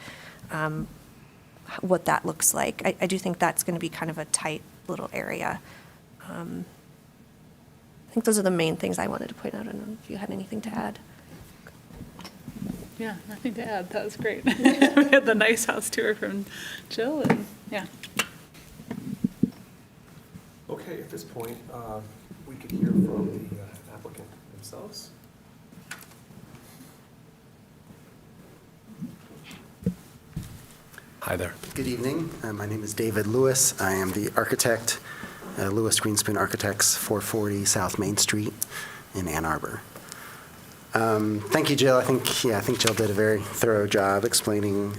what that looks like. I do think that's going to be kind of a tight little area. I think those are the main things I wanted to point out. I don't know if you had anything to add. Yeah, nothing to add. That was great. We had the nice house tour from Jill, and yeah. Okay, at this point, we could hear from the applicant themselves. Hi there. Good evening. My name is David Lewis. I am the architect, Lewis Greenspoon Architects, 440 South Main Street in Ann Arbor. Thank you, Jill. I think Jill did a very thorough job explaining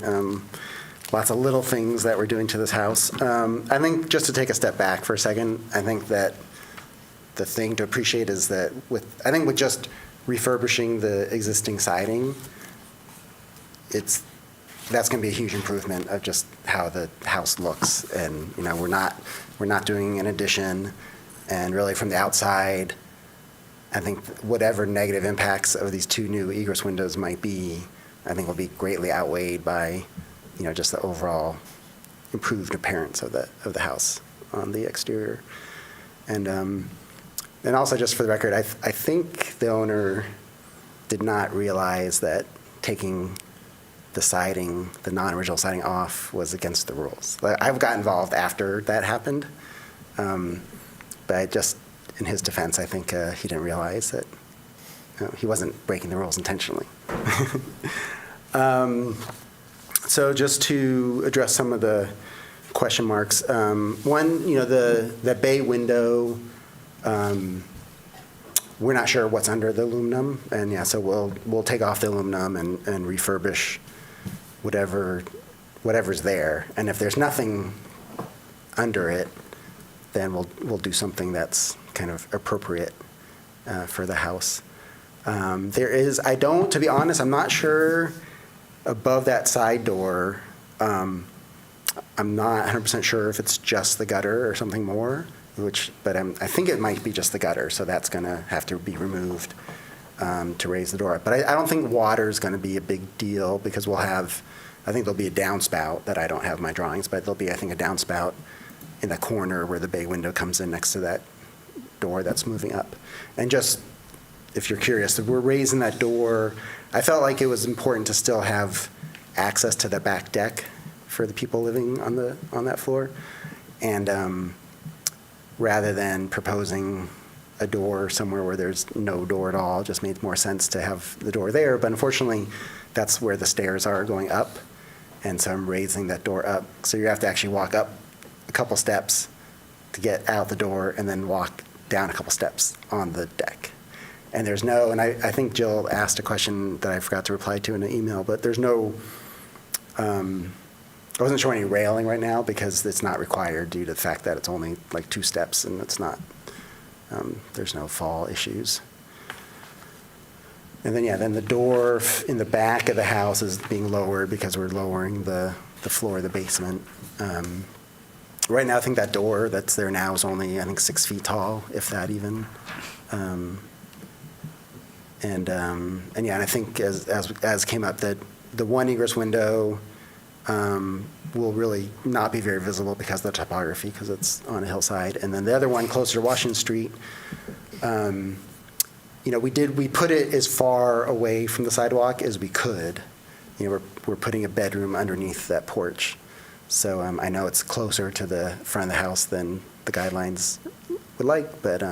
lots of little things that we're doing to this house. I think just to take a step back for a second, I think that the thing to appreciate is that with just refurbishing the existing siding, that's going to be a huge improvement of just how the house looks. And we're not doing an addition, and really from the outside, I think whatever negative impacts of these two new egress windows might be, I think will be greatly outweighed by just the overall improved appearance of the house on the exterior. And also, just for the record, I think the owner did not realize that taking the siding, the non-original siding off was against the rules. Like, I've got involved after that happened, but I just, in his defense, I think he didn't realize that he wasn't breaking the rules intentionally. So just to address some of the question marks, one, the bay window, we're not sure what's under the aluminum, and yeah, so we'll take off the aluminum and refurbish whatever's there, and if there's nothing under it, then we'll do something that's kind of appropriate for the house. To be honest, I'm not sure above that side door. I'm not 100% sure if it's just the gutter or something more, but I think it might be just the gutter, so that's going to have to be removed to raise the door up. But I don't think water is going to be a big deal because I think there'll be a downspout that I don't have in my drawings, but there'll be, I think, a downspout in the corner where the bay window comes in next to that door that's moving up. And just, if you're curious, if we're raising that door, I felt like it was important to still have access to the back deck for the people living on that floor. And rather than proposing a door somewhere where there's no door at all, it just made more sense to have the door there. But unfortunately, that's where the stairs are going up. And so I'm raising that door up. So you have to actually walk up a couple steps to get out the door and then walk down a couple steps on the deck. And and I think Jill asked a question that I forgot to reply to in an email, but there's no, I wasn't showing any railing right now because it's not required due to the fact that it's only like 2 steps and it's not, there's no fall issues. And then the door in the back of the house is being lowered because we're lowering the floor of the basement. Right now, I think that door that's there now is only, 6 feet tall, if that even. And I think as came up, that the one egress window will really not be very visible because of the topography, because it's on a hillside. And then the other one closer to Washington Street, we put it as far away from the sidewalk as we could. We're putting a bedroom underneath that porch. So I know it's closer to the front of the house than the guidelines would like, but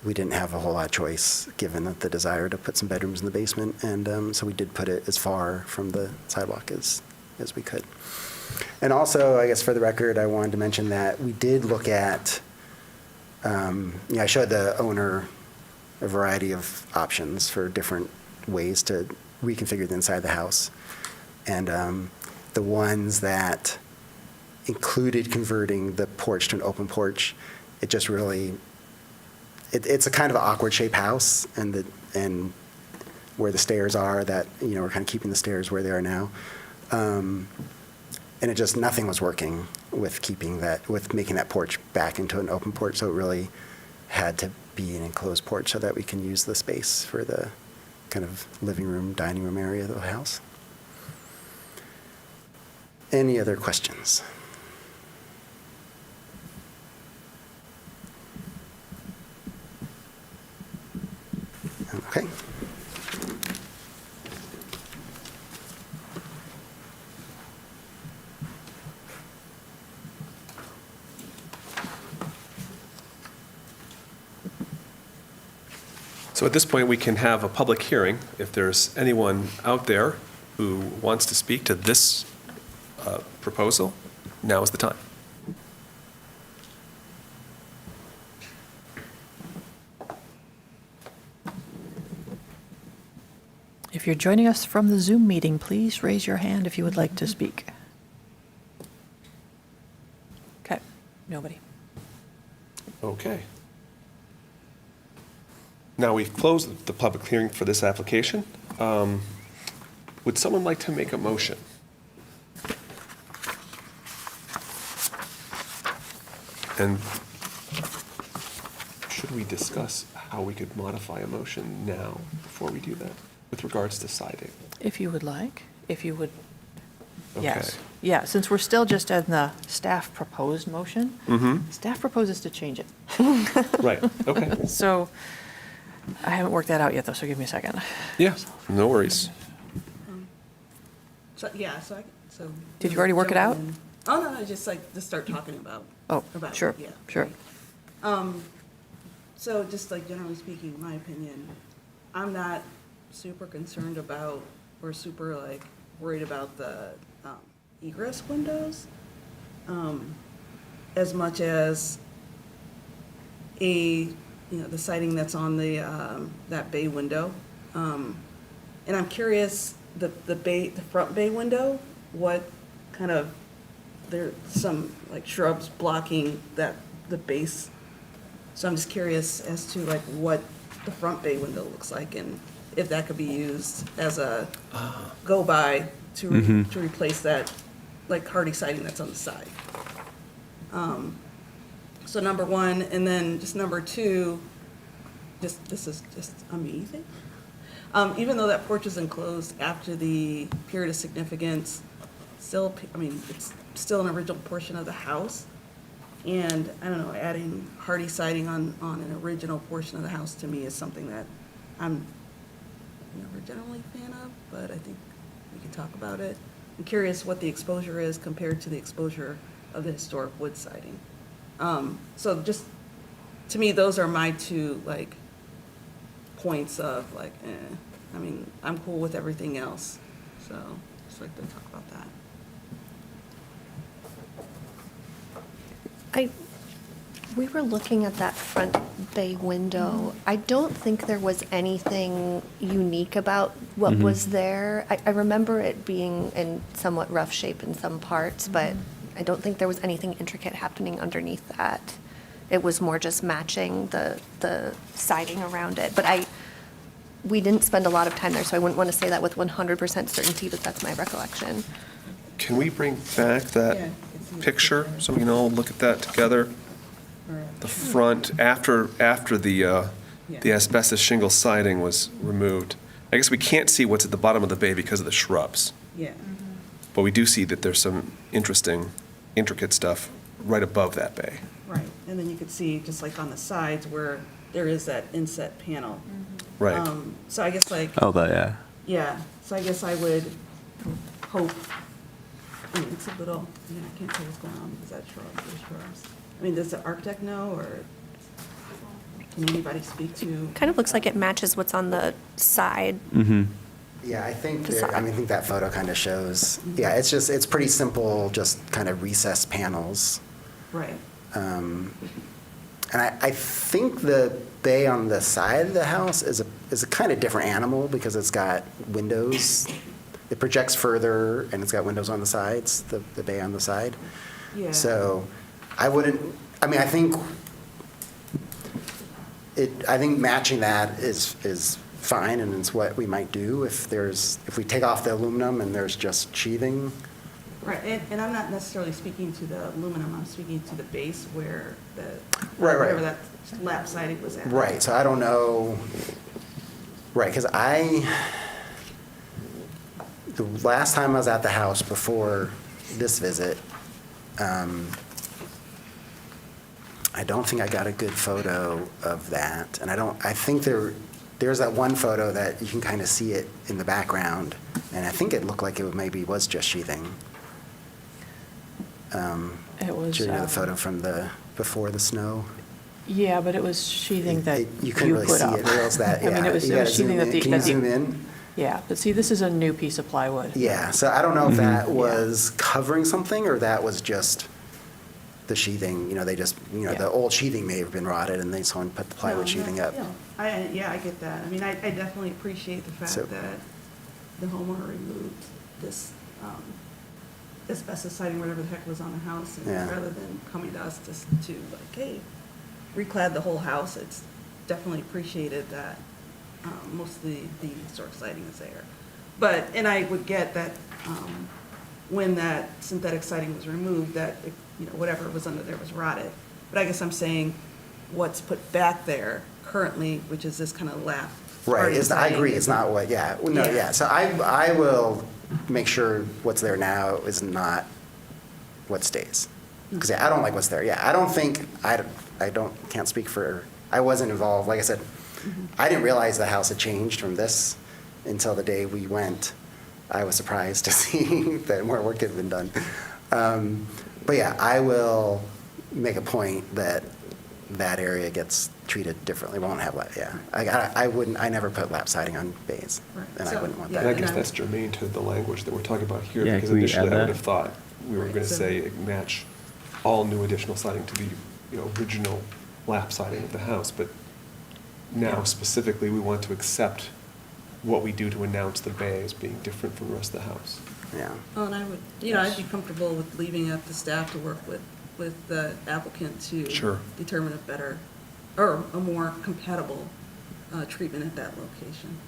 we didn't have a whole lot of choice given the desire to put some bedrooms in the basement. And so we did put it as far from the sidewalk as we could. And also, I guess for the record, I wanted to mention that we did look at, I showed the owner a variety of options for different ways to reconfigure the inside of the house. And the ones that included converting the porch to an open porch, it just really, it's a kind of an awkward shaped house, and where the stairs are, that, we're kind of keeping the stairs where they are now. And it just, nothing was working with making that porch back into an open porch, so it really had to be an enclosed porch so that we can use the space for the kind of living room, dining room area of the house. Any other questions? Okay. So at this point, we can have a public hearing. If there's anyone out there who wants to speak to this proposal, now is the time. If you're joining us from the Zoom meeting, please raise your hand if you would like to speak. Okay, nobody. Okay. Now we've closed the public hearing for this application. Would someone like to make a motion? And should we discuss how we could modify a motion now before we do that with regards to siding? If you would like, yes. Okay. Yeah, since we're still just in the staff proposed motion, staff proposes to change it. Right, okay. So I haven't worked that out yet, though, so give me a second. Yeah, no worries. So, yeah, so. Did you already work it out? Jumping in. Oh, no, just like, just start talking about. Oh, about it, sure, yeah. sure. So just like generally speaking, my opinion, I'm not super concerned about, or super like worried about the egress windows, as much as the siding that's on the, that bay window. And I'm curious, the front bay window, what kind of, there's some like shrubs blocking the base. So I'm just curious as to like what the front bay window looks like and if that could be used as a go-by to replace that like hardy siding that's on the side. So number one, and then just number two, this is just a me thing. Even though that porch is enclosed after the period of significance, still, I mean, it's still an original portion of the house. And I don't know, adding hardy siding on an original portion of the house to me is something that I'm never generally a fan of, but I think we can talk about it. I'm curious what the exposure is compared to the exposure of the historic wood siding. So just, to me, those are my two, like, points of, like, I mean, I'm cool with everything else, so just like to talk about that. We were looking at that front bay window. I don't think there was anything unique about what was there. I remember it being in somewhat rough shape in some parts, but I don't think there was anything intricate happening underneath that. It was more just matching the siding around it. But we didn't spend a lot of time there, so I wouldn't want to say that with 100% certainty, but that's my recollection. Can we bring back that Yeah. picture so we can all look at that together? The front, after the asbestos shingle siding was removed. I guess we can't see what's at the bottom of the bay because of the shrubs, Yeah. but we do see that there's some intricate stuff right above that bay. Right, and then you could see, just like on the sides where there is that inset panel. Right. So I guess like, Yeah. yeah, so I guess I would hope, I mean, it's a little, I can't tell what's going on because that shrubs. I mean, does the architect know, or can anybody speak to? Kind of looks like it matches what's on the side. Yeah, I think, Facade. I think that photo kind of shows, yeah, it's pretty simple, just kind of recessed panels. Right, And I think the bay on the side of the house is a kind of different animal because it's got windows. It projects further and it's got windows on the sides, the bay on the side. yeah. So I think matching that is fine and it's what we might do if we take off the aluminum and there's just sheathing. Right, and I'm not necessarily speaking to the aluminum, I'm speaking to the base where Right. wherever that lap siding was at. Right, so I don't know, right, because the last time I was at the house before this visit, I don't think I got a good photo of that. And I think there's that one photo that you can kind of see it in the background. And I think it looked like it maybe was just sheathing. It was, Do you know the photo from before the snow? yeah, but it was sheathing that you couldn't really put see up. it, or else that, I mean, yeah, it was you gotta sheathing zoom that in. the. Can you that the- zoom in? Yeah, but see, this is a new piece of plywood. Yeah, so I don't know if that was covering something or that was just the sheathing, they just, Yeah. the old sheathing may have been rotted and they just want to put the plywood sheathing up. I get that. I mean, I definitely appreciate the So- fact that the homeowner removed this asbestos siding, whatever the heck was on the house, and Yeah. rather than coming to us to like, hey, reclad the whole house, it's definitely appreciated that most of the historic siding is there. But, and I would get that when that synthetic siding was removed, that, whatever was under there was rotted. But I guess I'm saying what's put back there currently, which is this kind of lap. Right, I agree, it's not what, yeah, no, Yeah. yeah, so I will make sure what's there now is not what stays. Because I don't like what's there, yeah, I don't think, can't speak for, I wasn't involved, like I said, I didn't realize the house had changed from this until the day we went. I was surprised to see that more work had been done. But yeah, I will make a point that that area gets treated differently. Won't have, yeah. I never put lap siding on bays, Right. and I So, wouldn't want yeah, And I that. guess and I- that's germane to the language that we're talking about here, Yeah, because can we initially add I would that? have thought we were Right, going to so- say match all new additional siding to the, original lap siding of the house, but now specifically, we want to accept what we do to announce the bay as being different from the rest of the house. Yeah. Well, and I would, I'd be comfortable with leaving it up to staff to work with the applicant to Sure. determine a better, or a more compatible treatment at that location.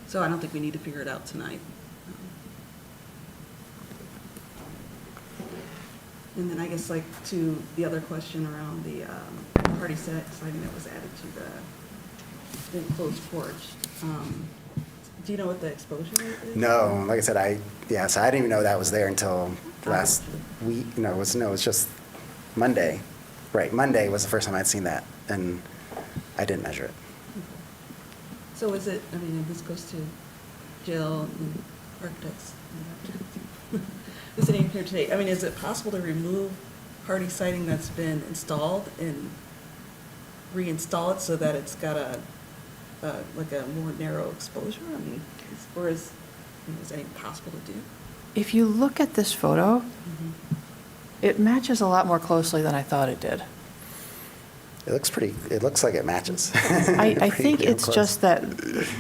So I don't think we need to figure it out tonight. And then I guess like to the other question around the party siding that was added to the enclosed porch. Do you know what the exposure rate is? No, like I said, so I didn't even know that was there until last week. No, it's just Monday. Right, Monday was the first time I'd seen that, and I didn't measure it. So is it, and this goes to Jill and architects, who's sitting here today, is it possible to remove hardy siding that's been installed and reinstall it so that it's got like a more narrow exposure? Is anything possible to do? If you look at this photo, it matches a lot more closely than I thought it did. It looks like it matches. I Pretty think damn it's close. just that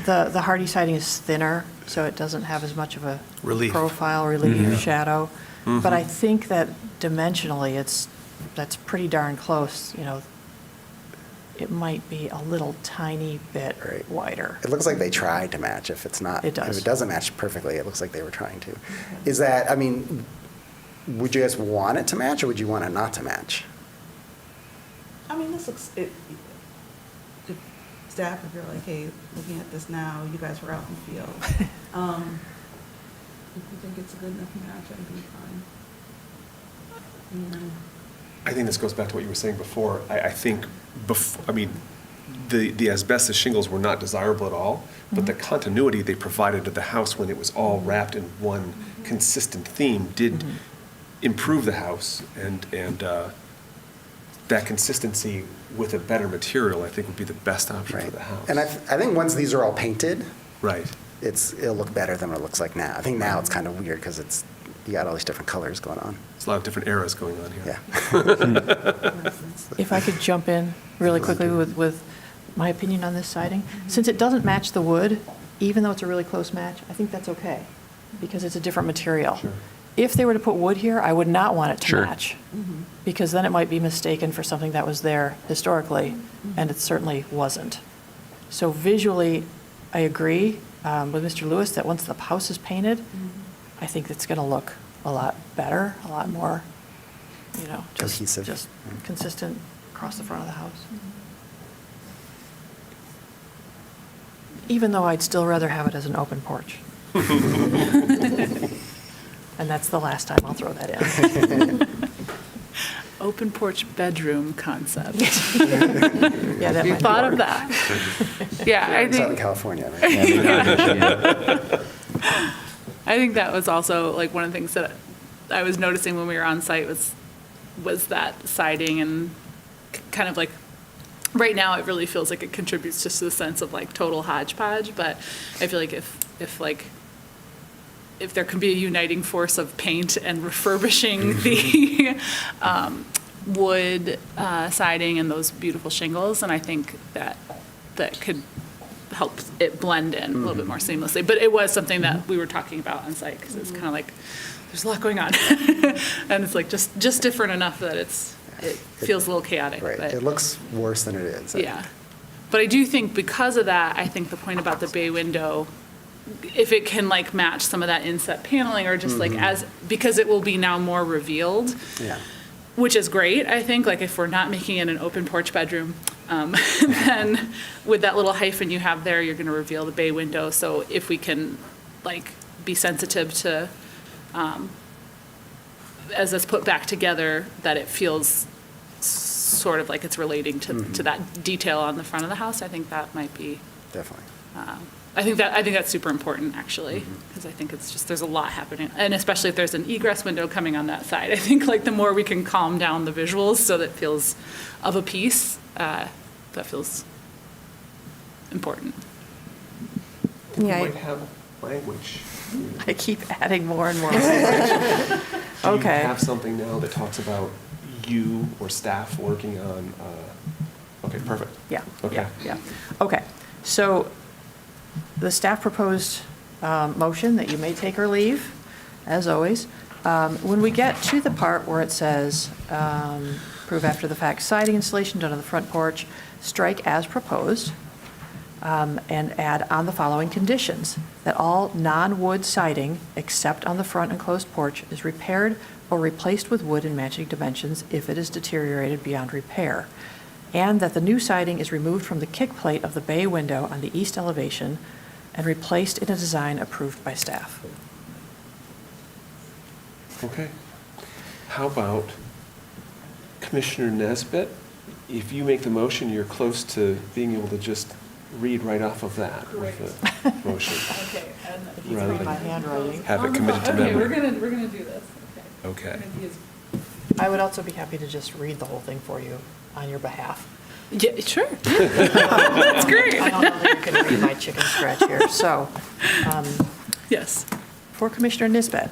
the hardy siding is thinner, so it doesn't have as much of a Relief. profile, relief, shadow. But I think that dimensionally, that's pretty darn close, It might be a little tiny bit Right. wider. It looks like they tried to match. If it's not, It does. if it doesn't match perfectly, it looks like they were trying to. Is that, would you guys want it to match, or would you want it not to match? This looks, if staff, if you're like, hey, looking at this now, you guys were out in the field. If you think it's a good enough match, I think it'd be fine. I think this goes back to what you were saying before. I think, the asbestos shingles were not desirable at all, but the continuity they provided to the house when it was all wrapped in one consistent theme did improve the house, and that consistency with a better material, I think, would be the best option for Right. the house. And I think once these are all painted, Right. it'll look better than what it looks like now. I think now it's kind of weird because you got all these different colors going on. There's a lot of different eras going on here. Yeah. If I could jump in really quickly with my opinion on this siding, since it doesn't match the wood, even though it's a really close match, I think that's okay, because it's a different material. Sure. If they were to put wood here, I would not want it to Sure. match, because then it might be mistaken for something that was there historically, and it certainly wasn't. So visually, I agree with Mr. Lewis that once the house is painted, I think it's going to look a lot better, a lot more, Cohesive. just consistent across the front of the house. Even though I'd still rather have it as an open porch. And that's the last time I'll throw that in. Open porch bedroom concept. Yeah, that Have you might be thought of work. that? Yeah, I Southern think, California, right? I think that was also like one of the things that I was noticing when we were on site was that siding, and kind of like, right now it really feels like it contributes just to the sense of like total hodgepodge, but I feel like if there can be a uniting force of paint and refurbishing the wood siding and those beautiful shingles, and I think that could help it blend in a little bit more seamlessly. But it was something that we were talking about on site, because it's kind of like, there's a lot going on. And it's like just different enough that it feels a little chaotic. Right. But It looks worse than it is. yeah. But I do think because of that, I think the point about the bay window, if it can like match some of that inset paneling, or just like because it will be now more revealed, Yeah. which is great, I think, like if we're not making it an open porch bedroom, then with that little hyphen you have there, you're gonna reveal the bay window. So if we can like be sensitive to, as it's put back together, that it feels sort of like it's relating to that detail on the front of the house, I think that might be Definitely. I think that's super important, actually, because I think it's just, there's a lot happening. And especially if there's an egress window coming on that side. I think like the more we can calm down the visuals so that it feels of a piece, that feels important. We Yeah, might have language. I keep adding more and more. Do you Okay. have something now that talks about you or staff working on, okay, perfect. Yeah, Okay. yeah. Okay, so the staff proposed motion that you may take or leave, as always. When we get to the part where it says, approve after the fact siding installation done on the front porch, strike as proposed, and add on the following conditions: that all non-wood siding, except on the front enclosed porch, is repaired or replaced with wood in matching dimensions if it is deteriorated beyond repair, and that the new siding is removed from the kick plate of the bay window on the east elevation and replaced in a design approved by staff. Okay. How about Commissioner Nesbitt? If you make the motion, you're close to being able to just read right off of that with the motion. Okay, and If you can Rather read my than handwriting. have it committed to Okay, we're memory. gonna do this, okay. Okay. We're gonna be as- I would also be happy to just read the whole thing for you on your behalf. Yeah, sure. That's great. I don't know that you can read my chicken scratch here. So, Yes. for Commissioner Nisbet,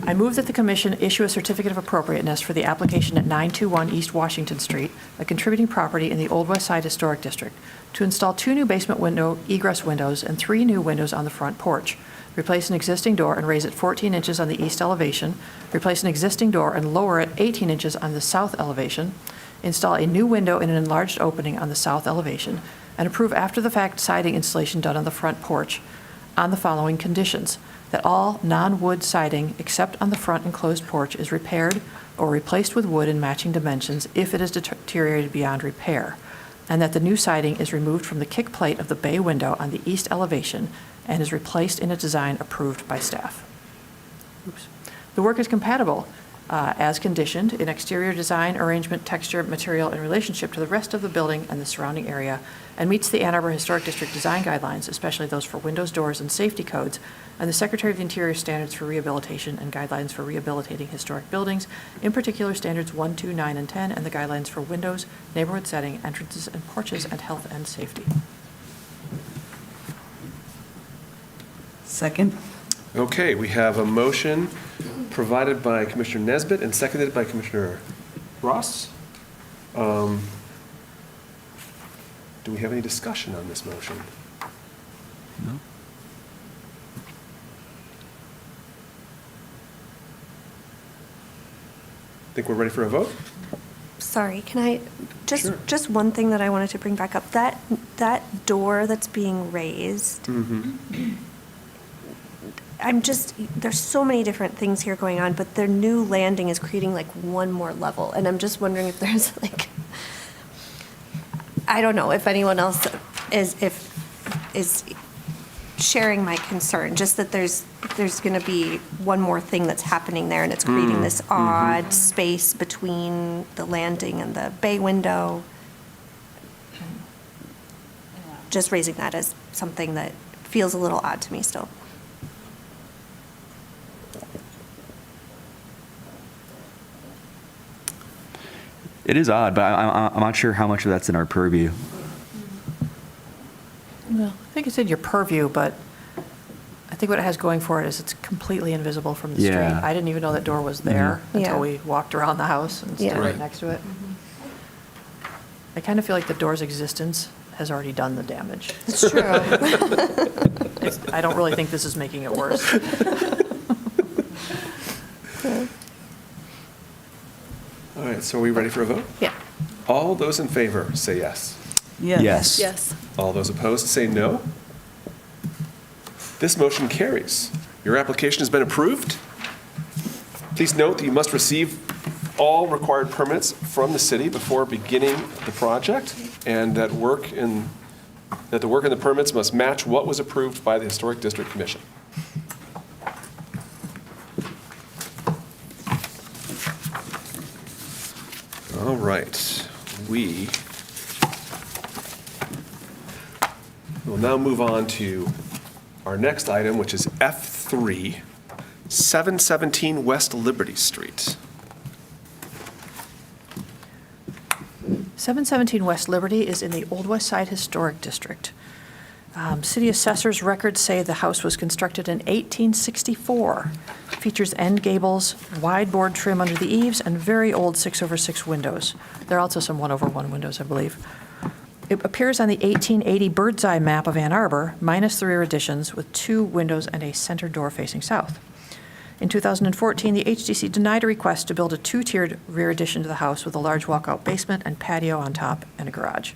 I move that the commission issue a certificate of appropriateness for the application at 921 East Washington Street, a contributing property in the Old West Side Historic District, to install 2 new basement window egress windows and 3 new windows on the front porch, replace an existing door and raise it 14 inches on the east elevation, replace an existing door and lower it 18 inches on the south elevation, install a new window in an enlarged opening on the south elevation, and approve after-the-fact siding installation done on the front porch on the following conditions: that all non-wood siding, except on the front enclosed porch, is repaired or replaced with wood in matching dimensions if it is deteriorated beyond repair, and that the new siding is removed from the kick plate of the bay window on the east elevation and is replaced in a design approved by staff. Oops. The work is compatible, as conditioned, in exterior design, arrangement, texture, material, and relationship to the rest of the building and the surrounding area, and meets the Ann Arbor Historic District design guidelines, especially those for windows, doors, and safety codes, and the Secretary of the Interior standards for rehabilitation and guidelines for rehabilitating historic buildings, in particular standards 1, 2, 9, and 10, and the guidelines for windows, neighborhood setting, entrances, and porches, and health and safety. Second? Okay, we have a motion provided by Commissioner Nesbitt and seconded by Commissioner Ross. Do we have any discussion on this motion? No? Think we're ready for a vote? sorry, can I, Sure. just one thing that I wanted to bring back up. That door that's being raised, I'm just, there's so many different things here going on, but their new landing is creating like one more level. And I'm just wondering if there's like, I don't know if anyone else is sharing my concern, just that there's going to be one more thing that's happening there, and it's creating this odd space between the landing and the bay window. Just raising that as something that feels a little odd to me still. It is odd, but I'm not sure how much of that's in our purview. Well, I think it's in your purview, but I think what it has going for it is it's completely invisible from the street. Yeah. I didn't even know that door was there Yeah. until we walked around the house and stood Yeah. right Right. next to it. I kind of feel like the door's existence has already done the damage. It's true. I don't really think this is making it worse. All right, so are we ready for a vote? Yeah. All those in favor, say yes. Yes. Yes. All those opposed, say no. This motion carries. Your application has been approved. Please note that you must receive all required permits from the city before beginning the project, and that the work in the permits must match what was approved by the Historic District Commission. All right, we We'll now move on to our next item, which is F3, 717 West Liberty Street. 717 West Liberty is in the Old West Side Historic District. City assessors' records say the house was constructed in 1864. Features end gables, wide board trim under the eaves, and very old 6/6 windows. There are also some 1/1 windows, I believe. It appears on the 1880 bird's eye map of Ann Arbor, minus the rear additions, with 2 windows and a center door facing south. In 2014, the HDC denied a request to build a 2-tiered rear addition to the house with a large walkout basement and patio on top and a garage.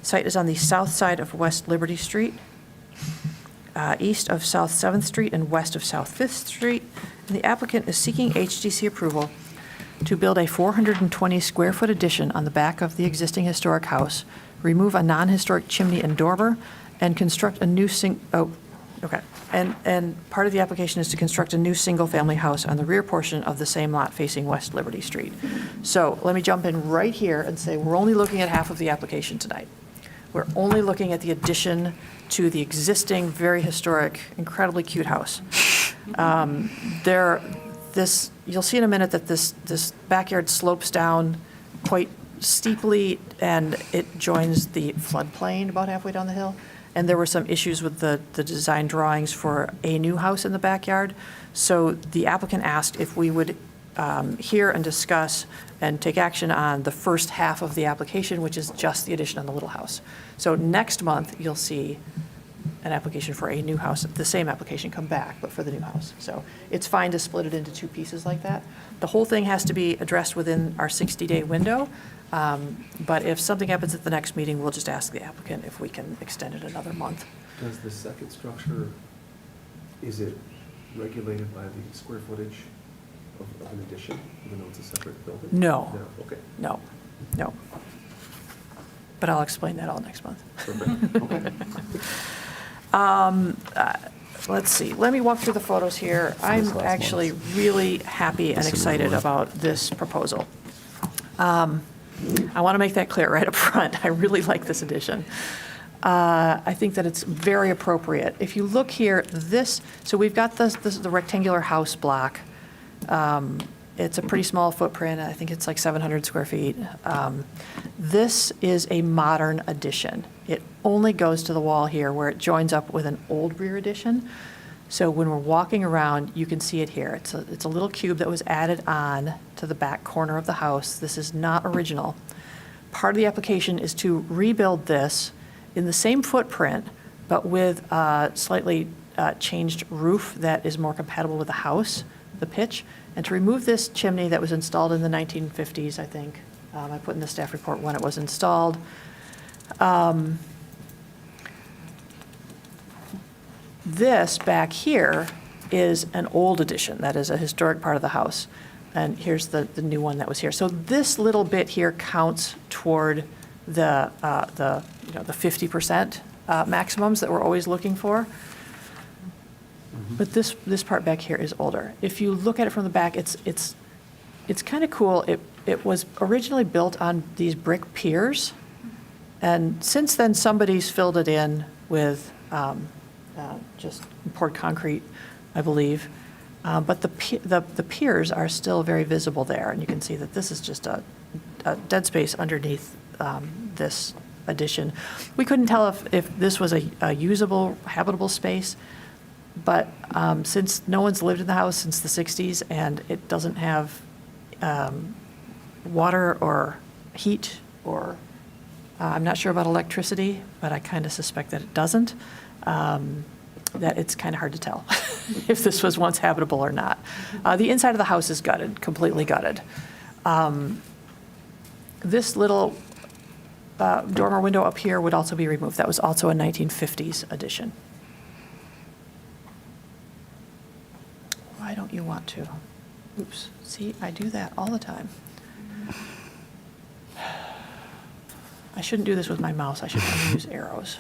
Site is on the south side of West Liberty Street, east of South 7th Street and west of South 5th Street. And the applicant is seeking HDC approval to build a 420-square-foot addition on the back of the existing historic house, remove a non-historic chimney and dormer, and construct a new And part of the application is to construct a new single-family house on the rear portion of the same lot facing West Liberty Street. So let me jump in right here and say we're only looking at half of the application tonight. We're only looking at the addition to the existing, very historic, incredibly cute house. You'll see in a minute that this backyard slopes down quite steeply, and it joins the floodplain about halfway down the hill. And there were some issues with the design drawings for a new house in the backyard. So the applicant asked if we would hear and discuss and take action on the first half of the application, which is just the addition on the little house. So next month, you'll see an application for a new house, the same application come back, but for the new house. So it's fine to split it into 2 pieces like that. The whole thing has to be addressed within our 60-day window. But if something happens at the next meeting, we'll just ask the applicant if we can extend it another month. Does the second structure, is it regulated by the square footage of an addition, even though it's a separate building? No. No, okay. No. But I'll explain that all next month. Perfect. Okay. Let's see, let me walk through the photos here. I'm actually really happy and excited about this proposal. I want to make that clear right up front. I really like this addition. I think that it's very appropriate. If you look here, so we've got the rectangular house block. It's a pretty small footprint. I think it's like 700 square feet. This is a modern addition. It only goes to the wall here where it joins up with an old rear addition. So when we're walking around, you can see it here. It's a little cube that was added on to the back corner of the house. This is not original. Part of the application is to rebuild this in the same footprint, but with a slightly changed roof that is more compatible with the house, the pitch, and to remove this chimney that was installed in the 1950s, I think. I put in the staff report when it was installed. This back here is an old addition. That is a historic part of the house. And here's the new one that was here. So this little bit here counts toward the 50% maximums that we're always looking for. But this part back here is older. If you look at it from the back, it's kind of cool. It was originally built on these brick piers, and since then somebody's filled it in with just poured concrete, I believe. But the piers are still very visible there, and you can see that this is just a dead space underneath this addition. We couldn't tell if this was a usable, habitable space, but since no one's lived in the house since the 60s and it doesn't have water or heat or I'm not sure about electricity, but I kind of suspect that it doesn't, that it's kind of hard to tell if this was once habitable or not. The inside of the house is gutted, completely gutted. This little dormer window up here would also be removed. That was also a 1950s addition. Why don't you want to? Oops, see, I do that all the time. I shouldn't do this with my mouse. I should only use arrows.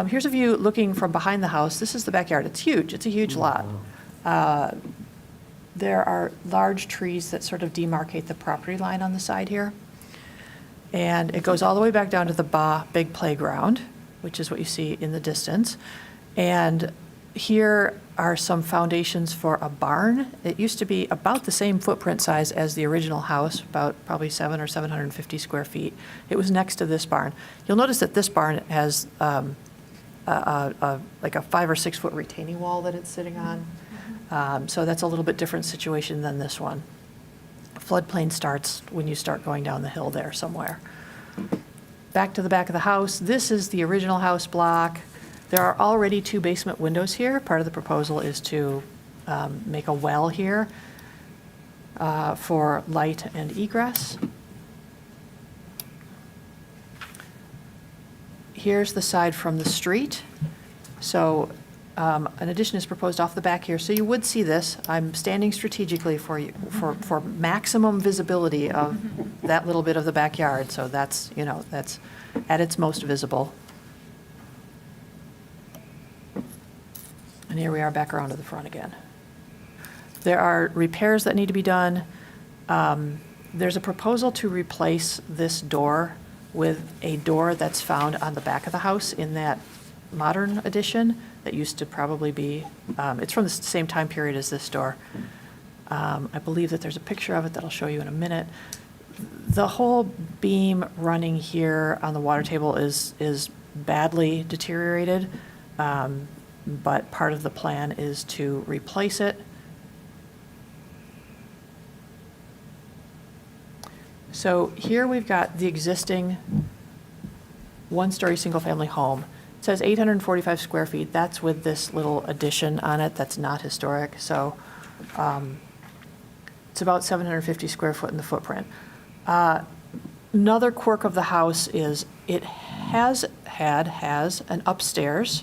Here's a view looking from behind the house. This is the backyard. It's huge. It's a huge lot. There are large trees that sort of demarcate the property line on the side here. And it goes all the way back down to the big playground, which is what you see in the distance. And here are some foundations for a barn. It used to be about the same footprint size as the original house, about probably 750 square feet. It was next to this barn. You'll notice that this barn has like a 5 or 6 foot retaining wall that it's sitting on. So that's a little bit different situation than this one. Floodplain starts when you start going down the hill there somewhere. Back to the back of the house. This is the original house block. There are already 2 basement windows here. Part of the proposal is to make a well here for light and egress. Here's the side from the street. So an addition is proposed off the back here. So you would see this. I'm standing strategically for you for maximum visibility of that little bit of the backyard. So that's, you know, that's at its most visible. And here we are back around to the front again. There are repairs that need to be done. There's a proposal to replace this door with a door that's found on the back of the house in that modern addition that used to probably be, it's from the same time period as this door. I believe that there's a picture of it that I'll show you in a minute. The whole beam running here on the water table is badly deteriorated, but part of the plan is to replace it. So here we've got the existing one-story single-family home. It says 845 square feet. That's with this little addition on it that's not historic. So it's about 750 square foot in the footprint. Another quirk of the house is it has an upstairs,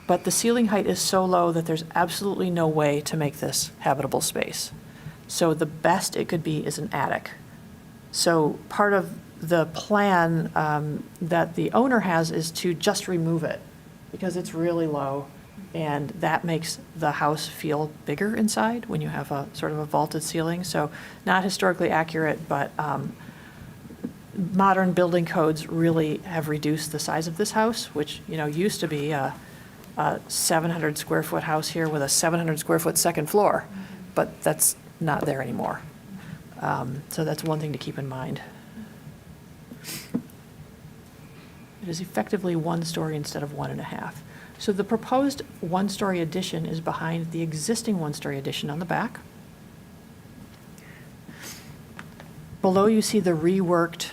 but the ceiling height is so low that there's absolutely no way to make this habitable space. So the best it could be is an attic. So part of the plan that the owner has is to just remove it because it's really low, and that makes the house feel bigger inside when you have a sort of a vaulted ceiling. So not historically accurate, but modern building codes really have reduced the size of this house, which, you know, used to be a 700 square foot house here with a 700 square foot second floor, but that's not there anymore. So that's one thing to keep in mind. It is effectively 1 story instead of 1.5. So the proposed 1-story addition is behind the existing 1-story addition on the back. Below you see the reworked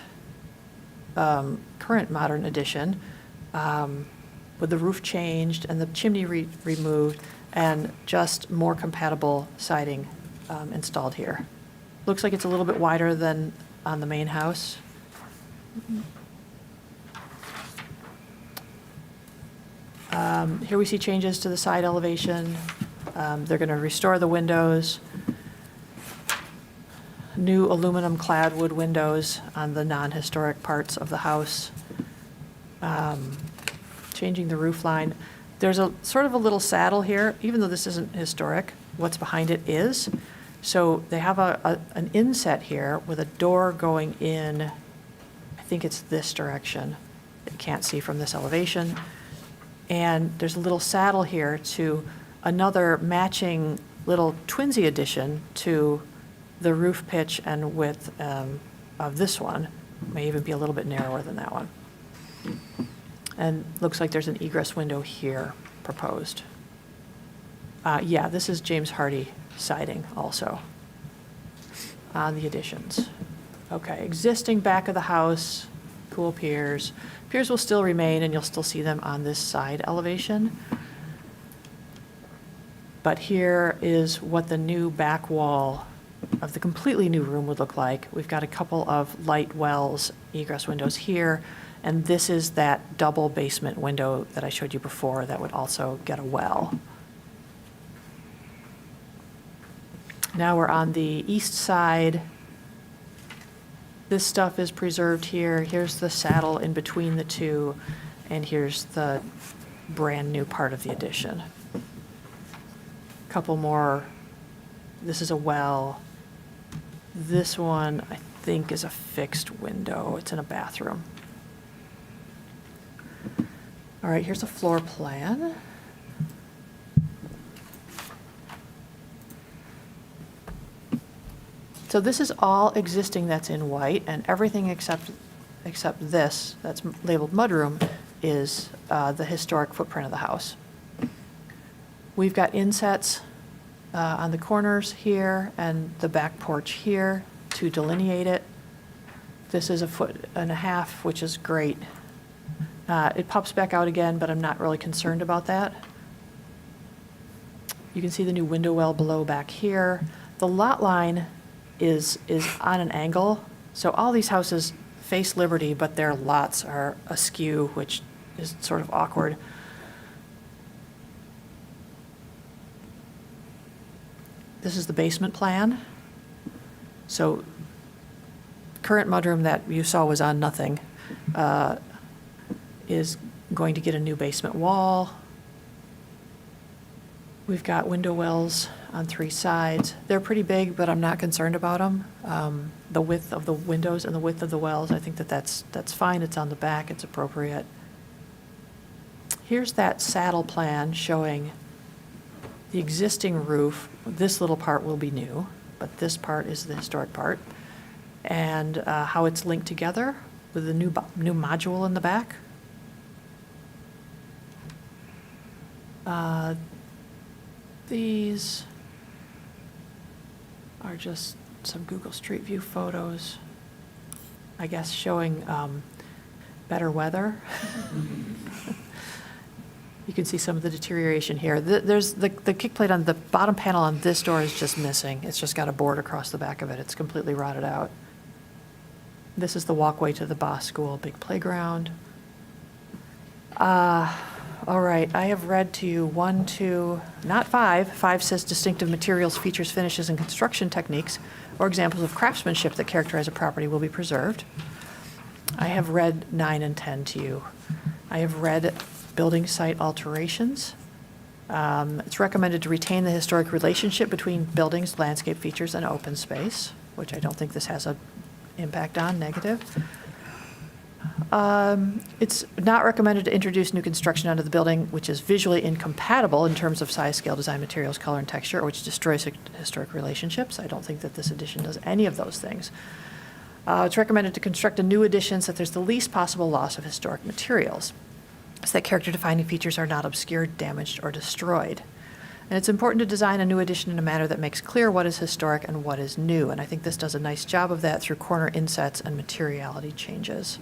current modern addition with the roof changed and the chimney removed and just more compatible siding installed here. Looks like it's a little bit wider than on the main house. Here we see changes to the side elevation. They're going to restore the windows. New aluminum clad wood windows on the non-historic parts of the house. Changing the roof line. There's a sort of a little saddle here, even though this isn't historic. What's behind it is. So they have an inset here with a door going in, I think it's this direction. You can't see from this elevation. And there's a little saddle here to another matching little twinsy addition to the roof pitch and width of this one. May even be a little bit narrower than that one. And looks like there's an egress window here proposed. Yeah, this is James Hardy siding also on the additions. Okay, existing back of the house, cool piers. Piers will still remain, and you'll still see them on this side elevation. But here is what the new back wall of the completely new room would look like. We've got a couple of light wells, egress windows here, and this is that double basement window that I showed you before that would also get a well. Now we're on the east side. This stuff is preserved here. Here's the saddle in between the two, and here's the brand new part of the addition. Couple more. This is a well. This one, I think is a fixed window. It's in a bathroom. All right, here's a floor plan. So this is all existing that's in white, and everything except this that's labeled mudroom is the historic footprint of the house. We've got insets on the corners here and the back porch here to delineate it. This is 1.5 feet, which is great. It pops back out again, but I'm not really concerned about that. You can see the new window well below back here. The lot line is on an angle, so all these houses face Liberty, but their lots are askew, which is sort of awkward. This is the basement plan. So current mudroom that you saw was on nothing is going to get a new basement wall. We've got window wells on 3 sides. They're pretty big, but I'm not concerned about them. The width of the windows and the width of the wells, I think that's fine. It's on the back, it's appropriate. Here's that saddle plan showing the existing roof. This little part will be new, but this part is the historic part. And how it's linked together with the new module in the back. These are just some Google Street View photos, I guess showing better weather. You can see some of the deterioration here. There's the kick plate on the bottom panel on this door is just missing. It's just got a board across the back of it. It's completely rotted out. This is the walkway to the Boss School, big playground. All right, I have read to you 1, 2, not 5. 5 says distinctive materials, features, finishes, and construction techniques, or examples of craftsmanship that characterize a property will be preserved. I have read 9 and 10 to you. I have read building site alterations. It's recommended to retain the historic relationship between buildings, landscape features, and open space, which I don't think this has an impact on, negative. It's not recommended to introduce new construction onto the building which is visually incompatible in terms of size, scale, design, materials, color, and texture, or which destroys historic relationships. I don't think that this addition does any of those things. It's recommended to construct a new addition so that there's the least possible loss of historic materials, so that character-defining features are not obscured, damaged, or destroyed. And it's important to design a new addition in a manner that makes clear what is historic and what is new, and I think this does a nice job of that through corner insets and materiality changes.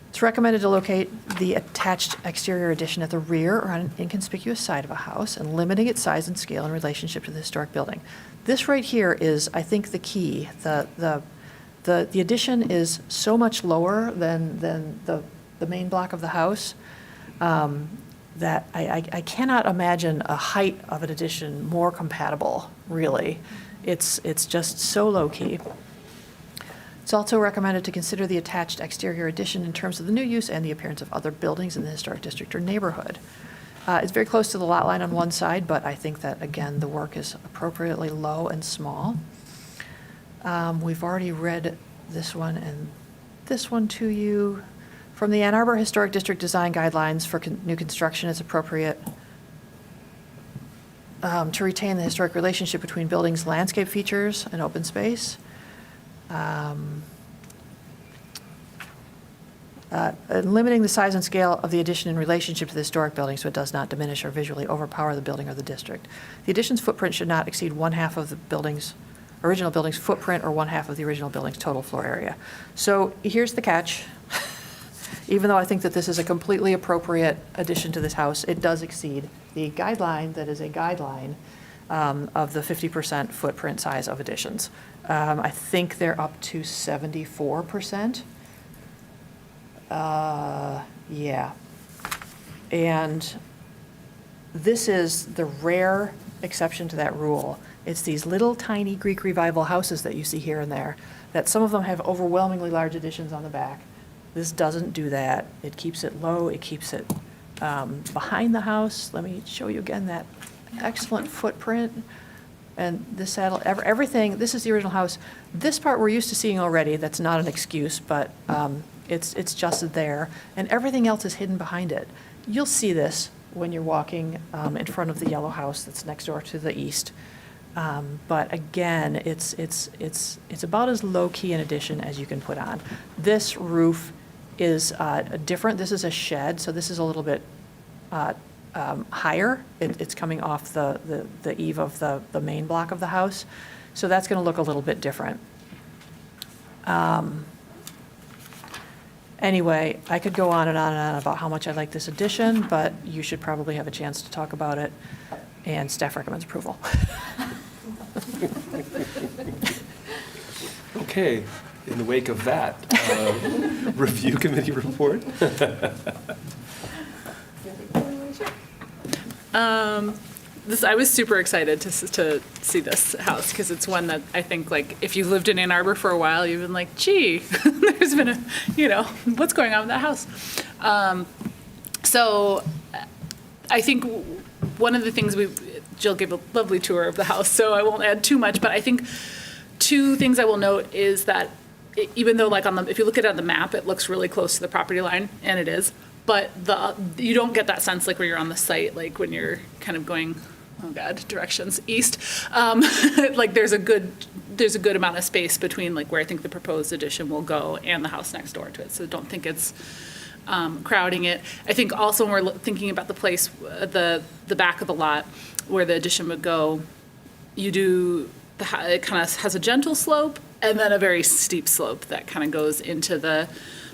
It's recommended to locate the attached exterior addition at the rear or on an inconspicuous side of a house and limiting its size and scale in relationship to the historic building. This right here is, I think, the key. The addition is so much lower than the main block of the house that I cannot imagine a height of an addition more compatible, really. It's just so low-key. It's also recommended to consider the attached exterior addition in terms of the new use and the appearance of other buildings in the historic district or neighborhood. It's very close to the lot line on one side, but I think that, again, the work is appropriately low and small. We've already read this one and this one to you. From the Ann Arbor Historic District Design Guidelines for new construction, it's appropriate to retain the historic relationship between buildings, landscape features, and open space. Limiting the size and scale of the addition in relationship to the historic building so it does not diminish or visually overpower the building or the district. The addition's footprint should not exceed 1/2 of the original building's footprint or 1/2 of the original building's total floor area. So here's the catch. Even though I think that this is a completely appropriate addition to this house, it does exceed the guideline that is a guideline of the 50% footprint size of additions. I think they're up to 74%. Yeah. And this is the rare exception to that rule. It's these little tiny Greek Revival houses that you see here and there, that some of them have overwhelmingly large additions on the back. This doesn't do that. It keeps it low. It keeps it behind the house. Let me show you again that excellent footprint. And this saddle, everything, this is the original house. This part we're used to seeing already, that's not an excuse, but it's just there. And everything else is hidden behind it. You'll see this when you're walking in front of the yellow house that's next door to the east. But again, it's about as low-key an addition as you can put on. This roof is different. This is a shed, so this is a little bit higher. It's coming off the eave of the main block of the house. So that's going to look a little bit different. Anyway, I could go on and on and on about how much I like this addition, but you should probably have a chance to talk about it, and staff recommends approval. Okay, in the wake of that, review committee report. I was super excited to see this house because it's one that I think, like, if you've lived in Ann Arbor for a while, you've been like, gee, there's been what's going on with that house? So I think one of the things Jill gave a lovely tour of the house, so I won't add too much, but I think two things I will note is that even though, like, if you look at it on the map, it looks really close to the property line, and it is, but you don't get that sense, like, when you're on the site, like, when you're kind of going, oh God, directions east, like, there's a good amount of space between, like, where I think the proposed addition will go and the house next door to it, so don't think it's crowding it. I think also when we're thinking about the place, the back of the lot where the addition would go, it kind of has a gentle slope and then a very steep slope that kind of goes into the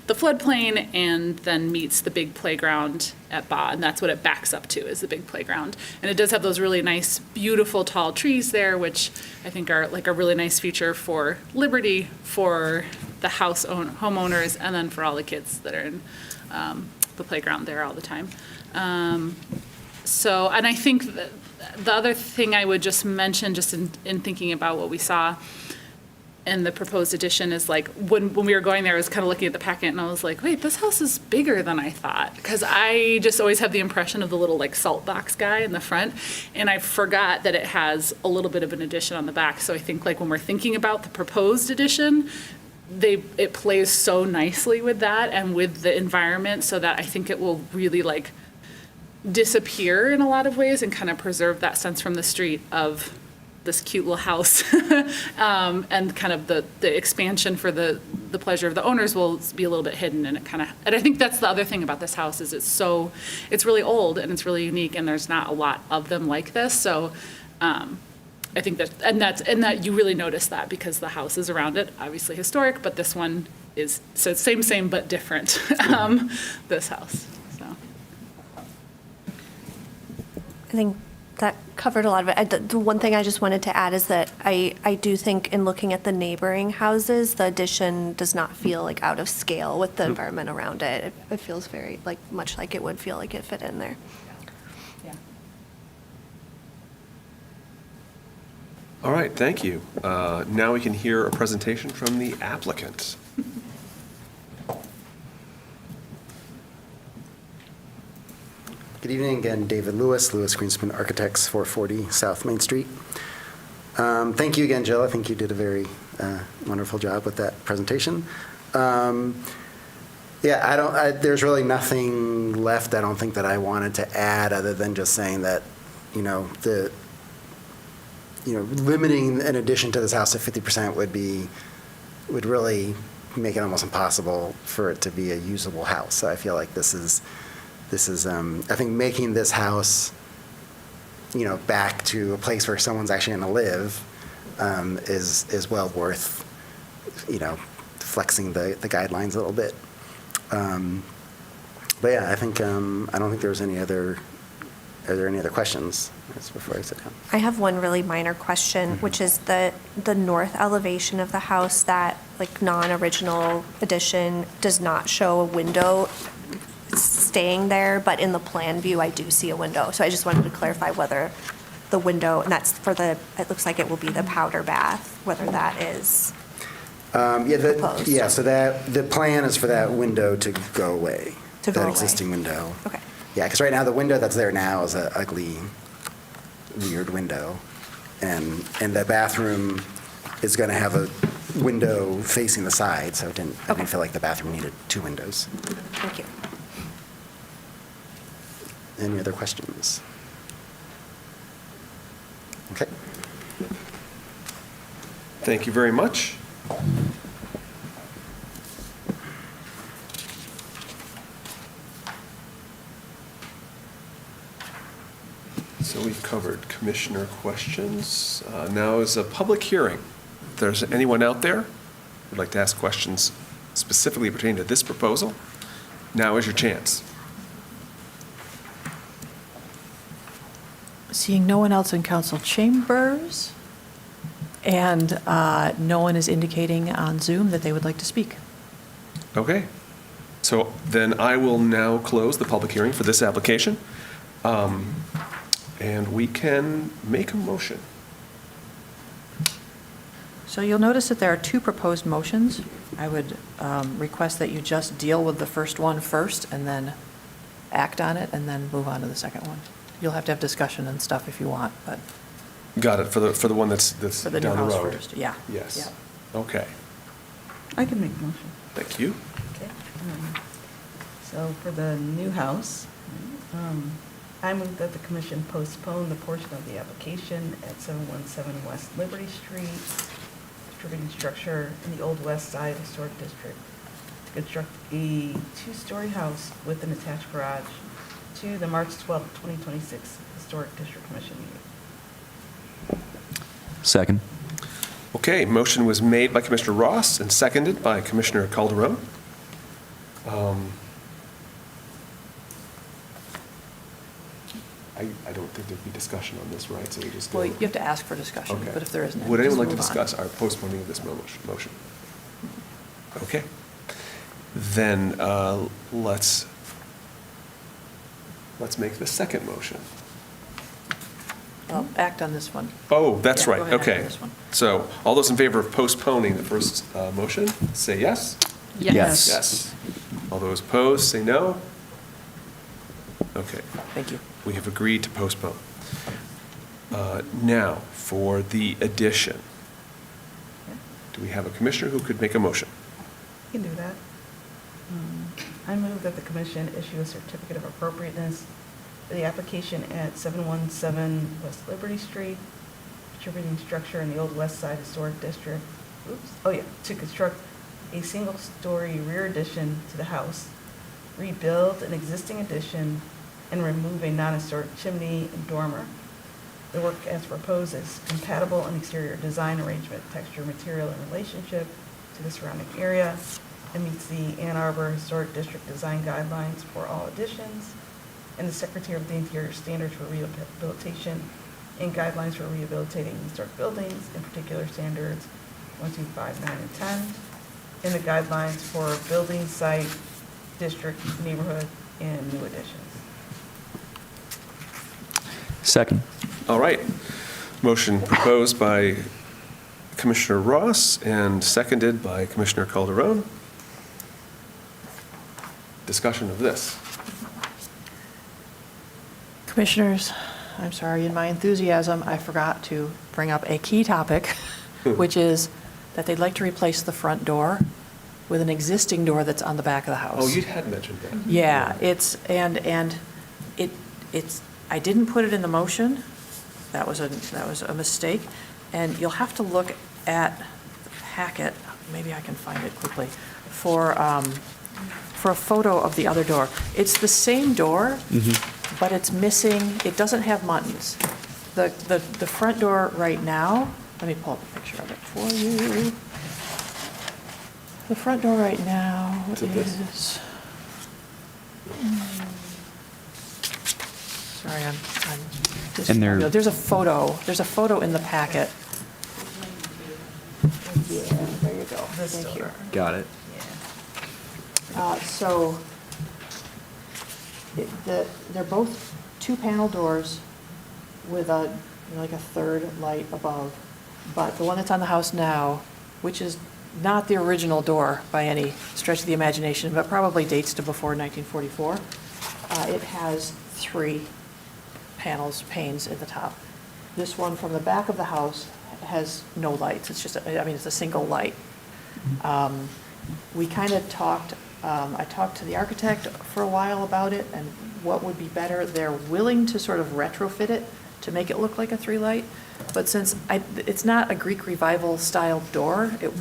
floodplain and then meets the big playground at Ba, and that's what it backs up to, is the big playground. And it does have those really nice, beautiful, tall trees there, which I think are like a really nice feature for Liberty, for the homeowners, and then for all the kids that are in the playground there all the time. And I think the other thing I would just mention, just in thinking about what we saw in the proposed addition, is like when we were going there, I was kind of looking at the packet and I was like, wait, this house is bigger than I thought. Because I just always have the impression of the little like salt box guy in the front. And I forgot that it has a little bit of an addition on the back. So I think like when we're thinking about the proposed addition, it plays so nicely with that and with the environment, so that I think it will really like disappear in a lot of ways and kind of preserve that sense from the street of this cute little house. And kind of the expansion for the pleasure of the owners will be a little bit hidden, and I think that's the other thing about this house, is it's really old and it's really unique, and there's not a lot of them like this. So I think that you really notice that because the houses around it, obviously historic, but this one is, so same, but different, this house, so. I think that covered a lot of it. The one thing I just wanted to add is that I do think in looking at the neighboring houses, the addition does not feel like out of scale with the environment around it. It feels very much like it would feel like it fit in there. Yeah. All right, thank you. Now we can hear a presentation from the applicant. Good evening again, David Lewis, Lewis Greenspan Architects, 440 South Main Street. Thank you again, Jill. I think you did a very wonderful job with that presentation. There's really nothing left, I don't think, that I wanted to add, other than just saying that, limiting an addition to this house to 50% would really make it almost impossible for it to be a usable house. So I feel like this is I think making this house, back to a place where someone's actually going to live, is well worth, flexing the guidelines a little bit. But yeah, I think I don't think there was any other. Are there any other questions before I sit down? I have one really minor question, which is the north elevation of the house, that like non-original addition does not show a window staying there, but in the plan view, I do see a window. So I just wanted to clarify whether the window, and that's it looks like it will be the powder bath, whether that is proposed. So the plan is for that window to go away. That existing window. Okay. Yeah, because right now the window that's there now is an ugly, weird window. And the bathroom is going to have a window facing the side, so I didn't feel like the bathroom needed two windows. Thank you. Any other questions? Okay. Thank you very much. So we've covered commissioner questions. Now is a public hearing. If there's anyone out there who'd like to ask questions specifically pertaining to this proposal, now is your chance. Seeing no one else in council chambers, and no one is indicating on Zoom that they would like to speak. Okay. So then I will now close the public hearing for this application. And we can make a motion. So you'll notice that there are two proposed motions. I would request that you just deal with the first one first and then act on it and then move on to the second one. You'll have to have discussion and stuff if you want, but Got it, for the one that's for the new down the house road? first, yeah. Yes. Yeah. Okay, I can make a motion. thank you. Okay. So for the new house, I move that the commission postpone the portion of the application at 717 West Liberty Street, distributing structure in the Old West Side Historic District, to construct a two-story house with an attached garage to the March 12, 2026 Historic District Commission meeting. Second. Okay, motion was made by Commissioner Ross and seconded by Commissioner Calderon. I don't think there'd be discussion on this, right? So we just go. Well, you have to ask for discussion, Okay. but if there isn't. Would anyone just like to move on. discuss our postponing of this motion? Okay. Then let's make the second motion. Well, act on this one. Oh, that's Yeah, right, go ahead and act on okay. this one. So all those in favor of postponing the first motion, say yes. Yes. Yes. All those opposed, say no. Okay, Thank you. we have agreed to postpone. Now, for the addition, do we have a commissioner who could make a motion? You can do that. I move that the commission issue a certificate of appropriateness for the application at 717 West Liberty Street, distributing structure in the Old West Side Historic District, to construct a single-story rear addition to the house, rebuild an existing addition, and remove a non-historic chimney and dormer. The work as proposed is compatible in exterior design arrangement, texture, material, and relationship to the surrounding area, and meets the Ann Arbor Historic District design guidelines for all additions, and the Secretary of the Interior standards for rehabilitation and guidelines for rehabilitating historic buildings, in particular standards 1, 2, 5, 9, and 10, and the guidelines for building, site, district, neighborhood, and new additions. Second. All right. Motion proposed by Commissioner Ross and seconded by Commissioner Calderon. Discussion of this. Commissioners, I'm sorry, in my enthusiasm, I forgot to bring up a key topic, which is that they'd like to replace the front door with an existing door that's on the back of the house. Oh, you had mentioned that. Yeah, it's, I didn't put it in the motion. That was a mistake. And you'll have to look at the packet, maybe I can find it quickly, for a photo of the other door. It's the same door, but it's missing, it doesn't have muntins. The front door right now, let me pull up a picture of it for you. The front door right now Is it this? is, sorry, I'm And they're- there's a photo in the packet. Yeah, there you go, thank you. Got it. So, they're both two-panel doors with like a third light above. But the one that's on the house now, which is not the original door by any stretch of the imagination, but probably dates to before 1944, it has three panes at the top. This one from the back of the house has no lights. It's just, it's a single light. We kind of talked, I talked to the architect for a while about it and what would be better. They're willing to sort of retrofit it to make it look like a 3-light. But since it's not a Greek Revival style door, it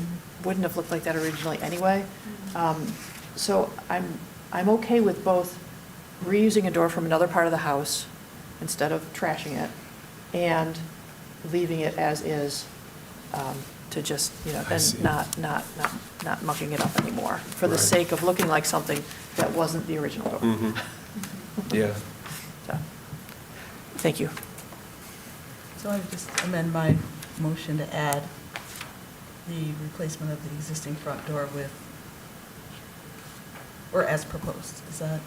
wouldn't have looked like that originally anyway. So I'm okay with both reusing a door from another part of the house instead of trashing it and leaving it as is, to just, I see. then not mucking it up anymore for the Right. sake of looking like something that wasn't the original door. Mhm. Yeah. So, thank you. So I would just amend my motion to add the replacement of the existing front door with, or as proposed, is that?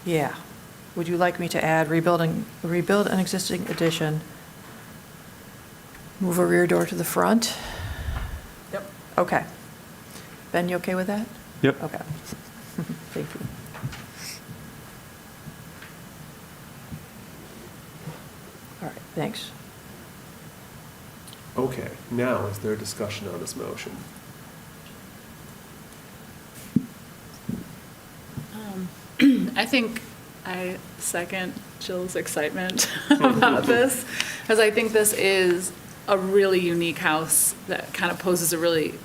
Yeah. Would you like me to add rebuild an existing addition, move a rear door to the front? Yep. Okay. Ben, you okay with that? Yep. Okay. Thank you. All right, thanks. Okay, now is there discussion on this motion? I think I second Jill's excitement about this, because I think this is a really unique house that kind of poses a really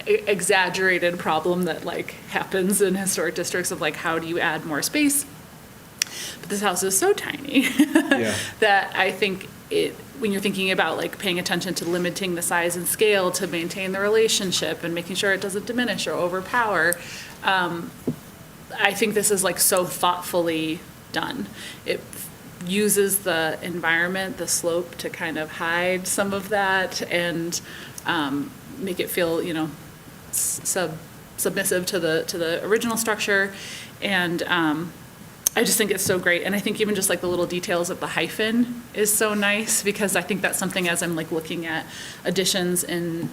exaggerated problem that like happens in historic districts of like, how do you add more space? But this house is so tiny that I think when you're thinking about like paying attention to limiting the size and scale to maintain the relationship and making sure it doesn't diminish or overpower, I think this is like so thoughtfully done. It uses the environment, the slope, to kind of hide some of that and make it feel, submissive to the original structure. And I just think it's so great. And I think even just like the little details of the hyphen is so nice, because I think that's something, as I'm like looking at additions and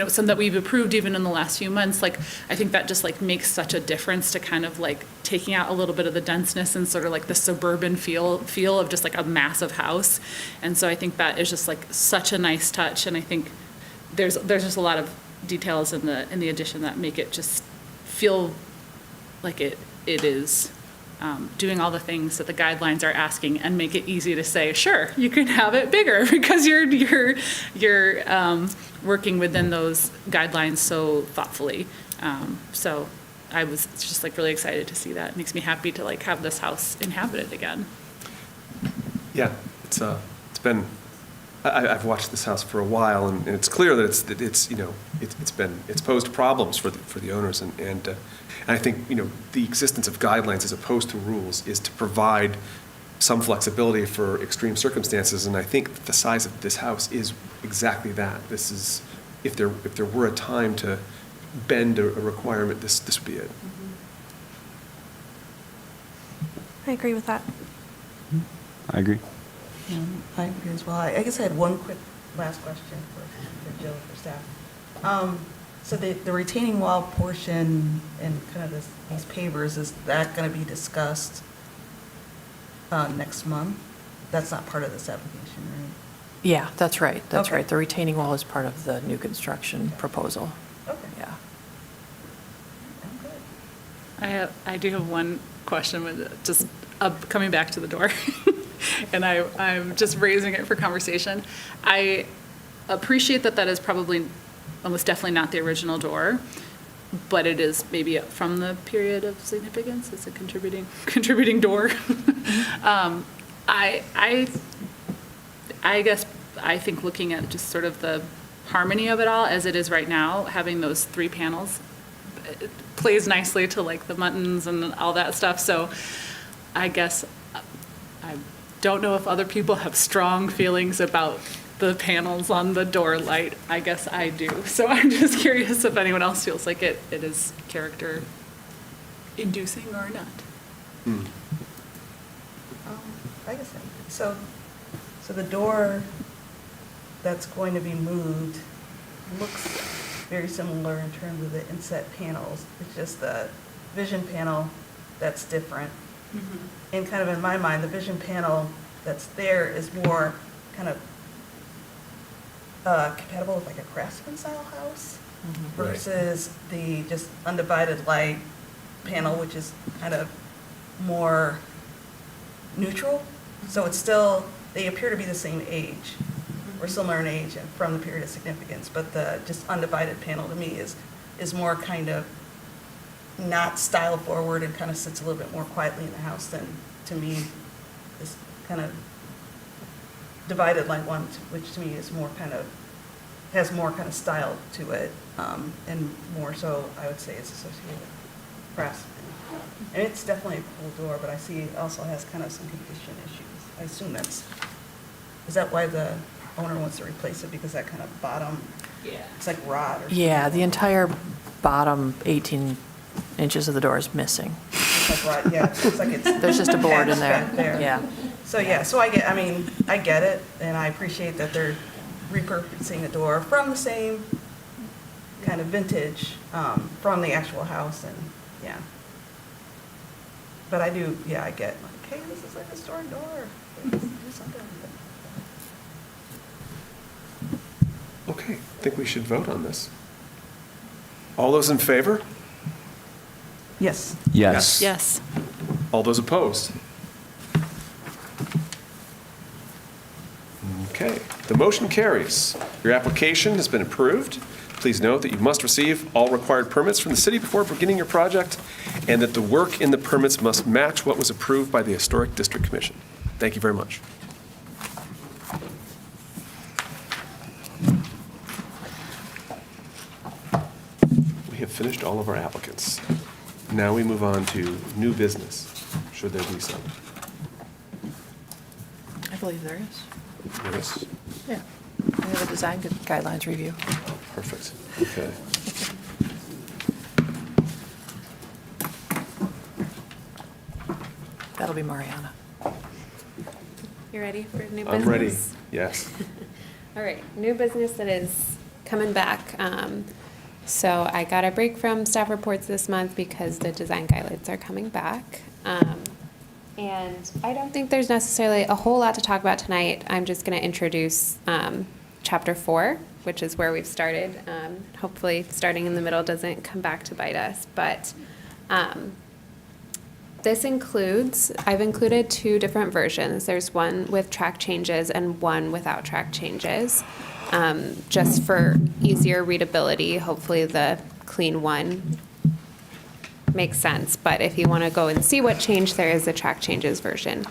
some that we've approved even in the last few months, like I think that just like makes such a difference to kind of like taking out a little bit of the denseness and sort of like the suburban feel of just like a massive house. And so I think that is just like such a nice touch. And I think there's just a lot of details in the addition that make it just feel like it is doing all the things that the guidelines are asking, and make it easy to say, sure, you can have it bigger because you're working within those guidelines so thoughtfully. So I was just like really excited to see that. It makes me happy to like have this house inhabited again. Yeah, it's been, I've watched this house for a while, and it's clear that it's posed problems for the owners, and I think the existence of guidelines as opposed to rules is to provide some flexibility for extreme circumstances, and I think that the size of this house is exactly that. This is, if there were a time to bend a requirement, this would be it. I agree with that. I agree. I agree as well. I guess I had one quick last question for Jill, for staff. So the retaining wall portion and kind of these pavers, is that going to be discussed next month? That's not part of this application, right? Yeah, that's right, that's Okay. right. The retaining wall is part of the new construction proposal. Okay. Yeah. I'm good. I do have one question with just coming back to the door, and I'm just raising it for conversation. I appreciate that is probably almost definitely not the original door, but it is maybe from the period of significance. It's a contributing door. I guess I think looking at just sort of the harmony of it all as it is right now, having those 3 panels, it plays nicely to like the muttons and all that stuff. So I guess I don't know if other people have strong feelings about the panels on the door light. I guess I do. So I'm just curious if anyone else feels like it is character inducing or not. I guess, so the door that's going to be moved looks very similar in terms of the inset panels. It's just that vision panel that's different. And kind of in my mind, the vision panel that's there is more kind of compatible with like a craftsman style house Right. versus the just undivided light panel, which is kind of more neutral. So it's still, they appear to be the same age or similar in age and from the period of significance, but the just undivided panel to me is more kind of not style forward and kind of sits a little bit more quietly in the house than, to me, this kind of divided light one, which to me is more kind of, has more kind of style to it, and more so, I would say, it's associated with craftsman. And it's definitely a cool door, but I see it also has kind of some condition issues. I assume is that why the owner wants to replace it, because that kind of bottom, it's like rot or something? Yeah, the entire bottom 18 inches of the door is missing. It's like rot, yeah, it's like it's. There's just a board in patched there. back Yeah. So, yeah, so I get it, and I appreciate that they're repurposing the door from the same kind of vintage, from the actual house, and, yeah. But I do, yeah, I get, like, hey, this is like a historic door. Do something with it. Okay, I think we should vote on this. All those in favor? Yes. Yes. Yes. All those opposed? Okay, the motion carries. Your application has been approved. Please note that you must receive all required permits from the city before beginning your project, and that the work in the permits must match what was approved by the Historic District Commission. Thank you very much. We have finished all of our applicants. Now we move on to new business, should there be some. I believe there is. Yes? Yeah. We have a design guidelines review. Perfect. Okay. That'll be Mariana. You ready for new business? I'm ready. Yes. All right, new business that is coming back. So I got a break from staff reports this month because the design guidelines are coming back. And I don't think there's necessarily a whole lot to talk about tonight. I'm just going to introduce Chapter 4, which is where we've started. Hopefully, starting in the middle doesn't come back to bite us. But this includes, I've included two different versions. There's one with track changes and one without track changes. Just for easier readability, hopefully the clean one makes sense. But if you want to go and see what changed, there is a track changes version.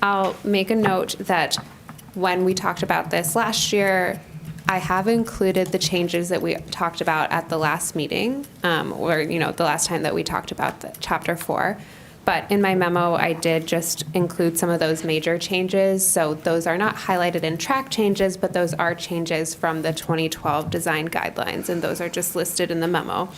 I'll make a note that when we talked about this last year, I have included the changes that we talked about at the last meeting, or, the last time that we talked about the Chapter 4. But in my memo, I did just include some of those major changes. So those are not highlighted in track changes, but those are changes from the 2012 design guidelines, and those are just listed in the memo.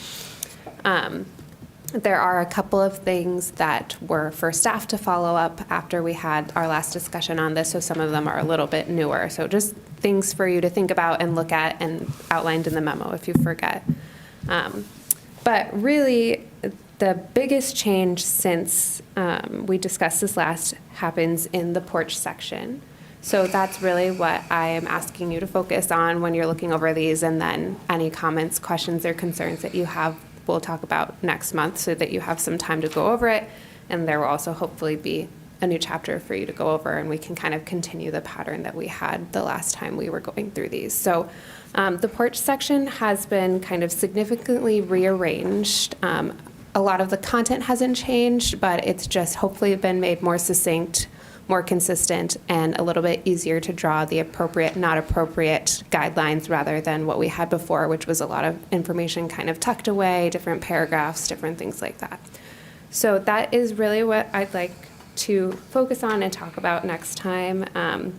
There are a couple of things that were for staff to follow up after we had our last discussion on this, so some of them are a little bit newer. So just things for you to think about and look at and outlined in the memo if you forget. But really, the biggest change since we discussed this last happens in the porch section. So that's really what I am asking you to focus on when you're looking over these, and then any comments, questions, or concerns that you have, we'll talk about next month so that you have some time to go over it. And there will also hopefully be a new chapter for you to go over, and we can kind of continue the pattern that we had the last time we were going through these. So the porch section has been kind of significantly rearranged. A lot of the content hasn't changed, but it's just hopefully been made more succinct, more consistent, and a little bit easier to draw the appropriate, not appropriate guidelines rather than what we had before, which was a lot of information kind of tucked away, different paragraphs, different things like that. So that is really what I'd like to focus on and talk about next time.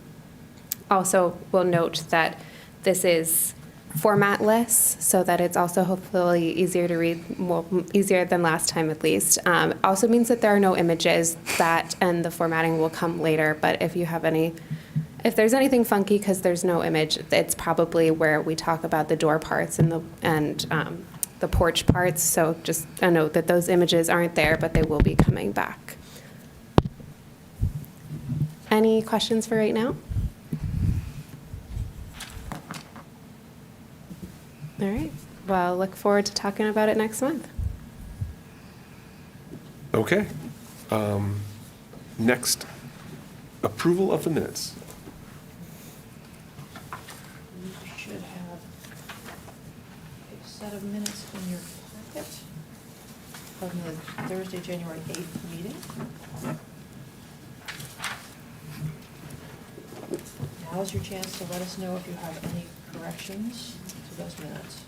Also, we'll note that this is formatless, so that it's also hopefully easier to read, well, easier than last time at least. Also means that there are no images, and the formatting will come later, but if you have if there's anything funky because there's no image, it's probably where we talk about the door parts and the porch parts. So just a note that those images aren't there, but they will be coming back. Any questions for right now? All right. Well, look forward to talking about it next month. Okay. Next, approval of the minutes. You should have a set of minutes in your packet from the Thursday, January 8th meeting. Now's your chance to let us know if you have any corrections to those minutes.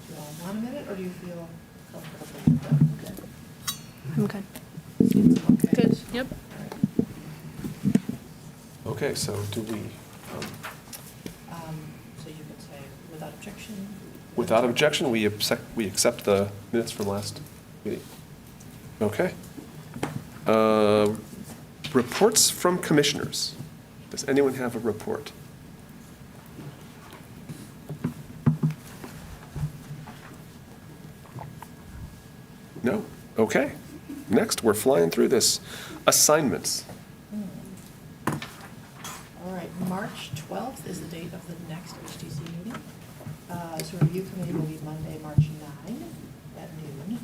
Do you all want a minute, or do you feel comfortable with that? I'm good. Okay. Good, yep. Okay, so do we, So you could say without objection? without objection, we accept the minutes from last meeting? Okay. Reports from commissioners. Does anyone have a report? No? Okay. Next, we're flying through this. Assignments. All right, March 12th is the date of the next HTC meeting. So review committee will be Monday, March 9 at noon.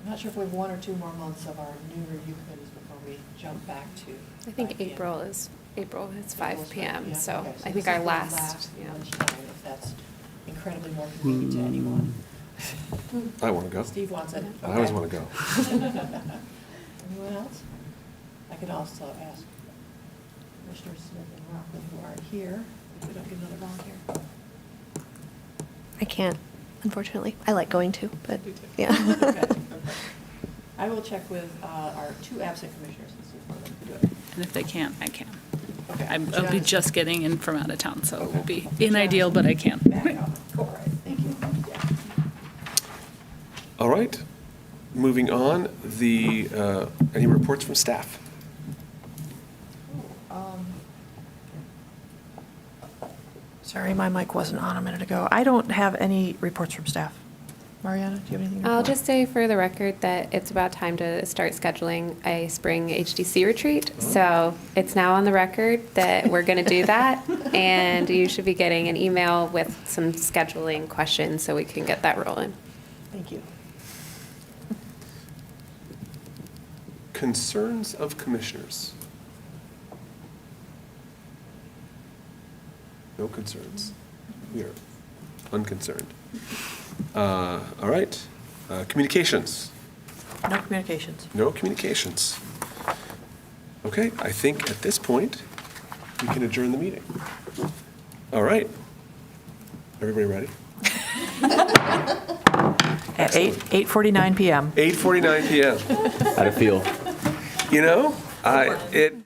I'm not sure if we have 1 or 2 more months of our new review committees before we jump back to. I think 5 p.m. April is 5 p.m. So Okay, I this think is our the last, yeah. lunchtime, if that's incredibly more convenient to anyone. I want to go. Steve wants it. I always Okay. want to go. Anyone else? I could also ask Commissioners Smith and Rockland, who aren't here, if we don't get another volunteer. I can't, unfortunately. I like going to, but You do. yeah. Okay, okay. I will check with our 2 absent commissioners and see if one of them can do it. And if they can't, I can. Okay. I'll be John- just getting in from out of town, so it will be Okay. unideal, but I can. Back up. All right, thank you. Yeah. All right. Moving on, any reports from staff? Sorry, my mic wasn't on a minute ago. I don't have any reports from staff. Mariana, do you have anything? to I'll report? just say for the record that it's about time to start scheduling a spring HDC retreat. So it's now on the record that we're going to do that. And you should be getting an email with some scheduling questions so we can get that rolling. Thank you. Concerns of commissioners? No concerns. We are unconcerned. All right. Communications? No communications. No communications. Okay, I think at this point, we can adjourn the meeting. All right. Everybody ready? At 8:49 PM. 8:49 PM. How'd it feel? You know, it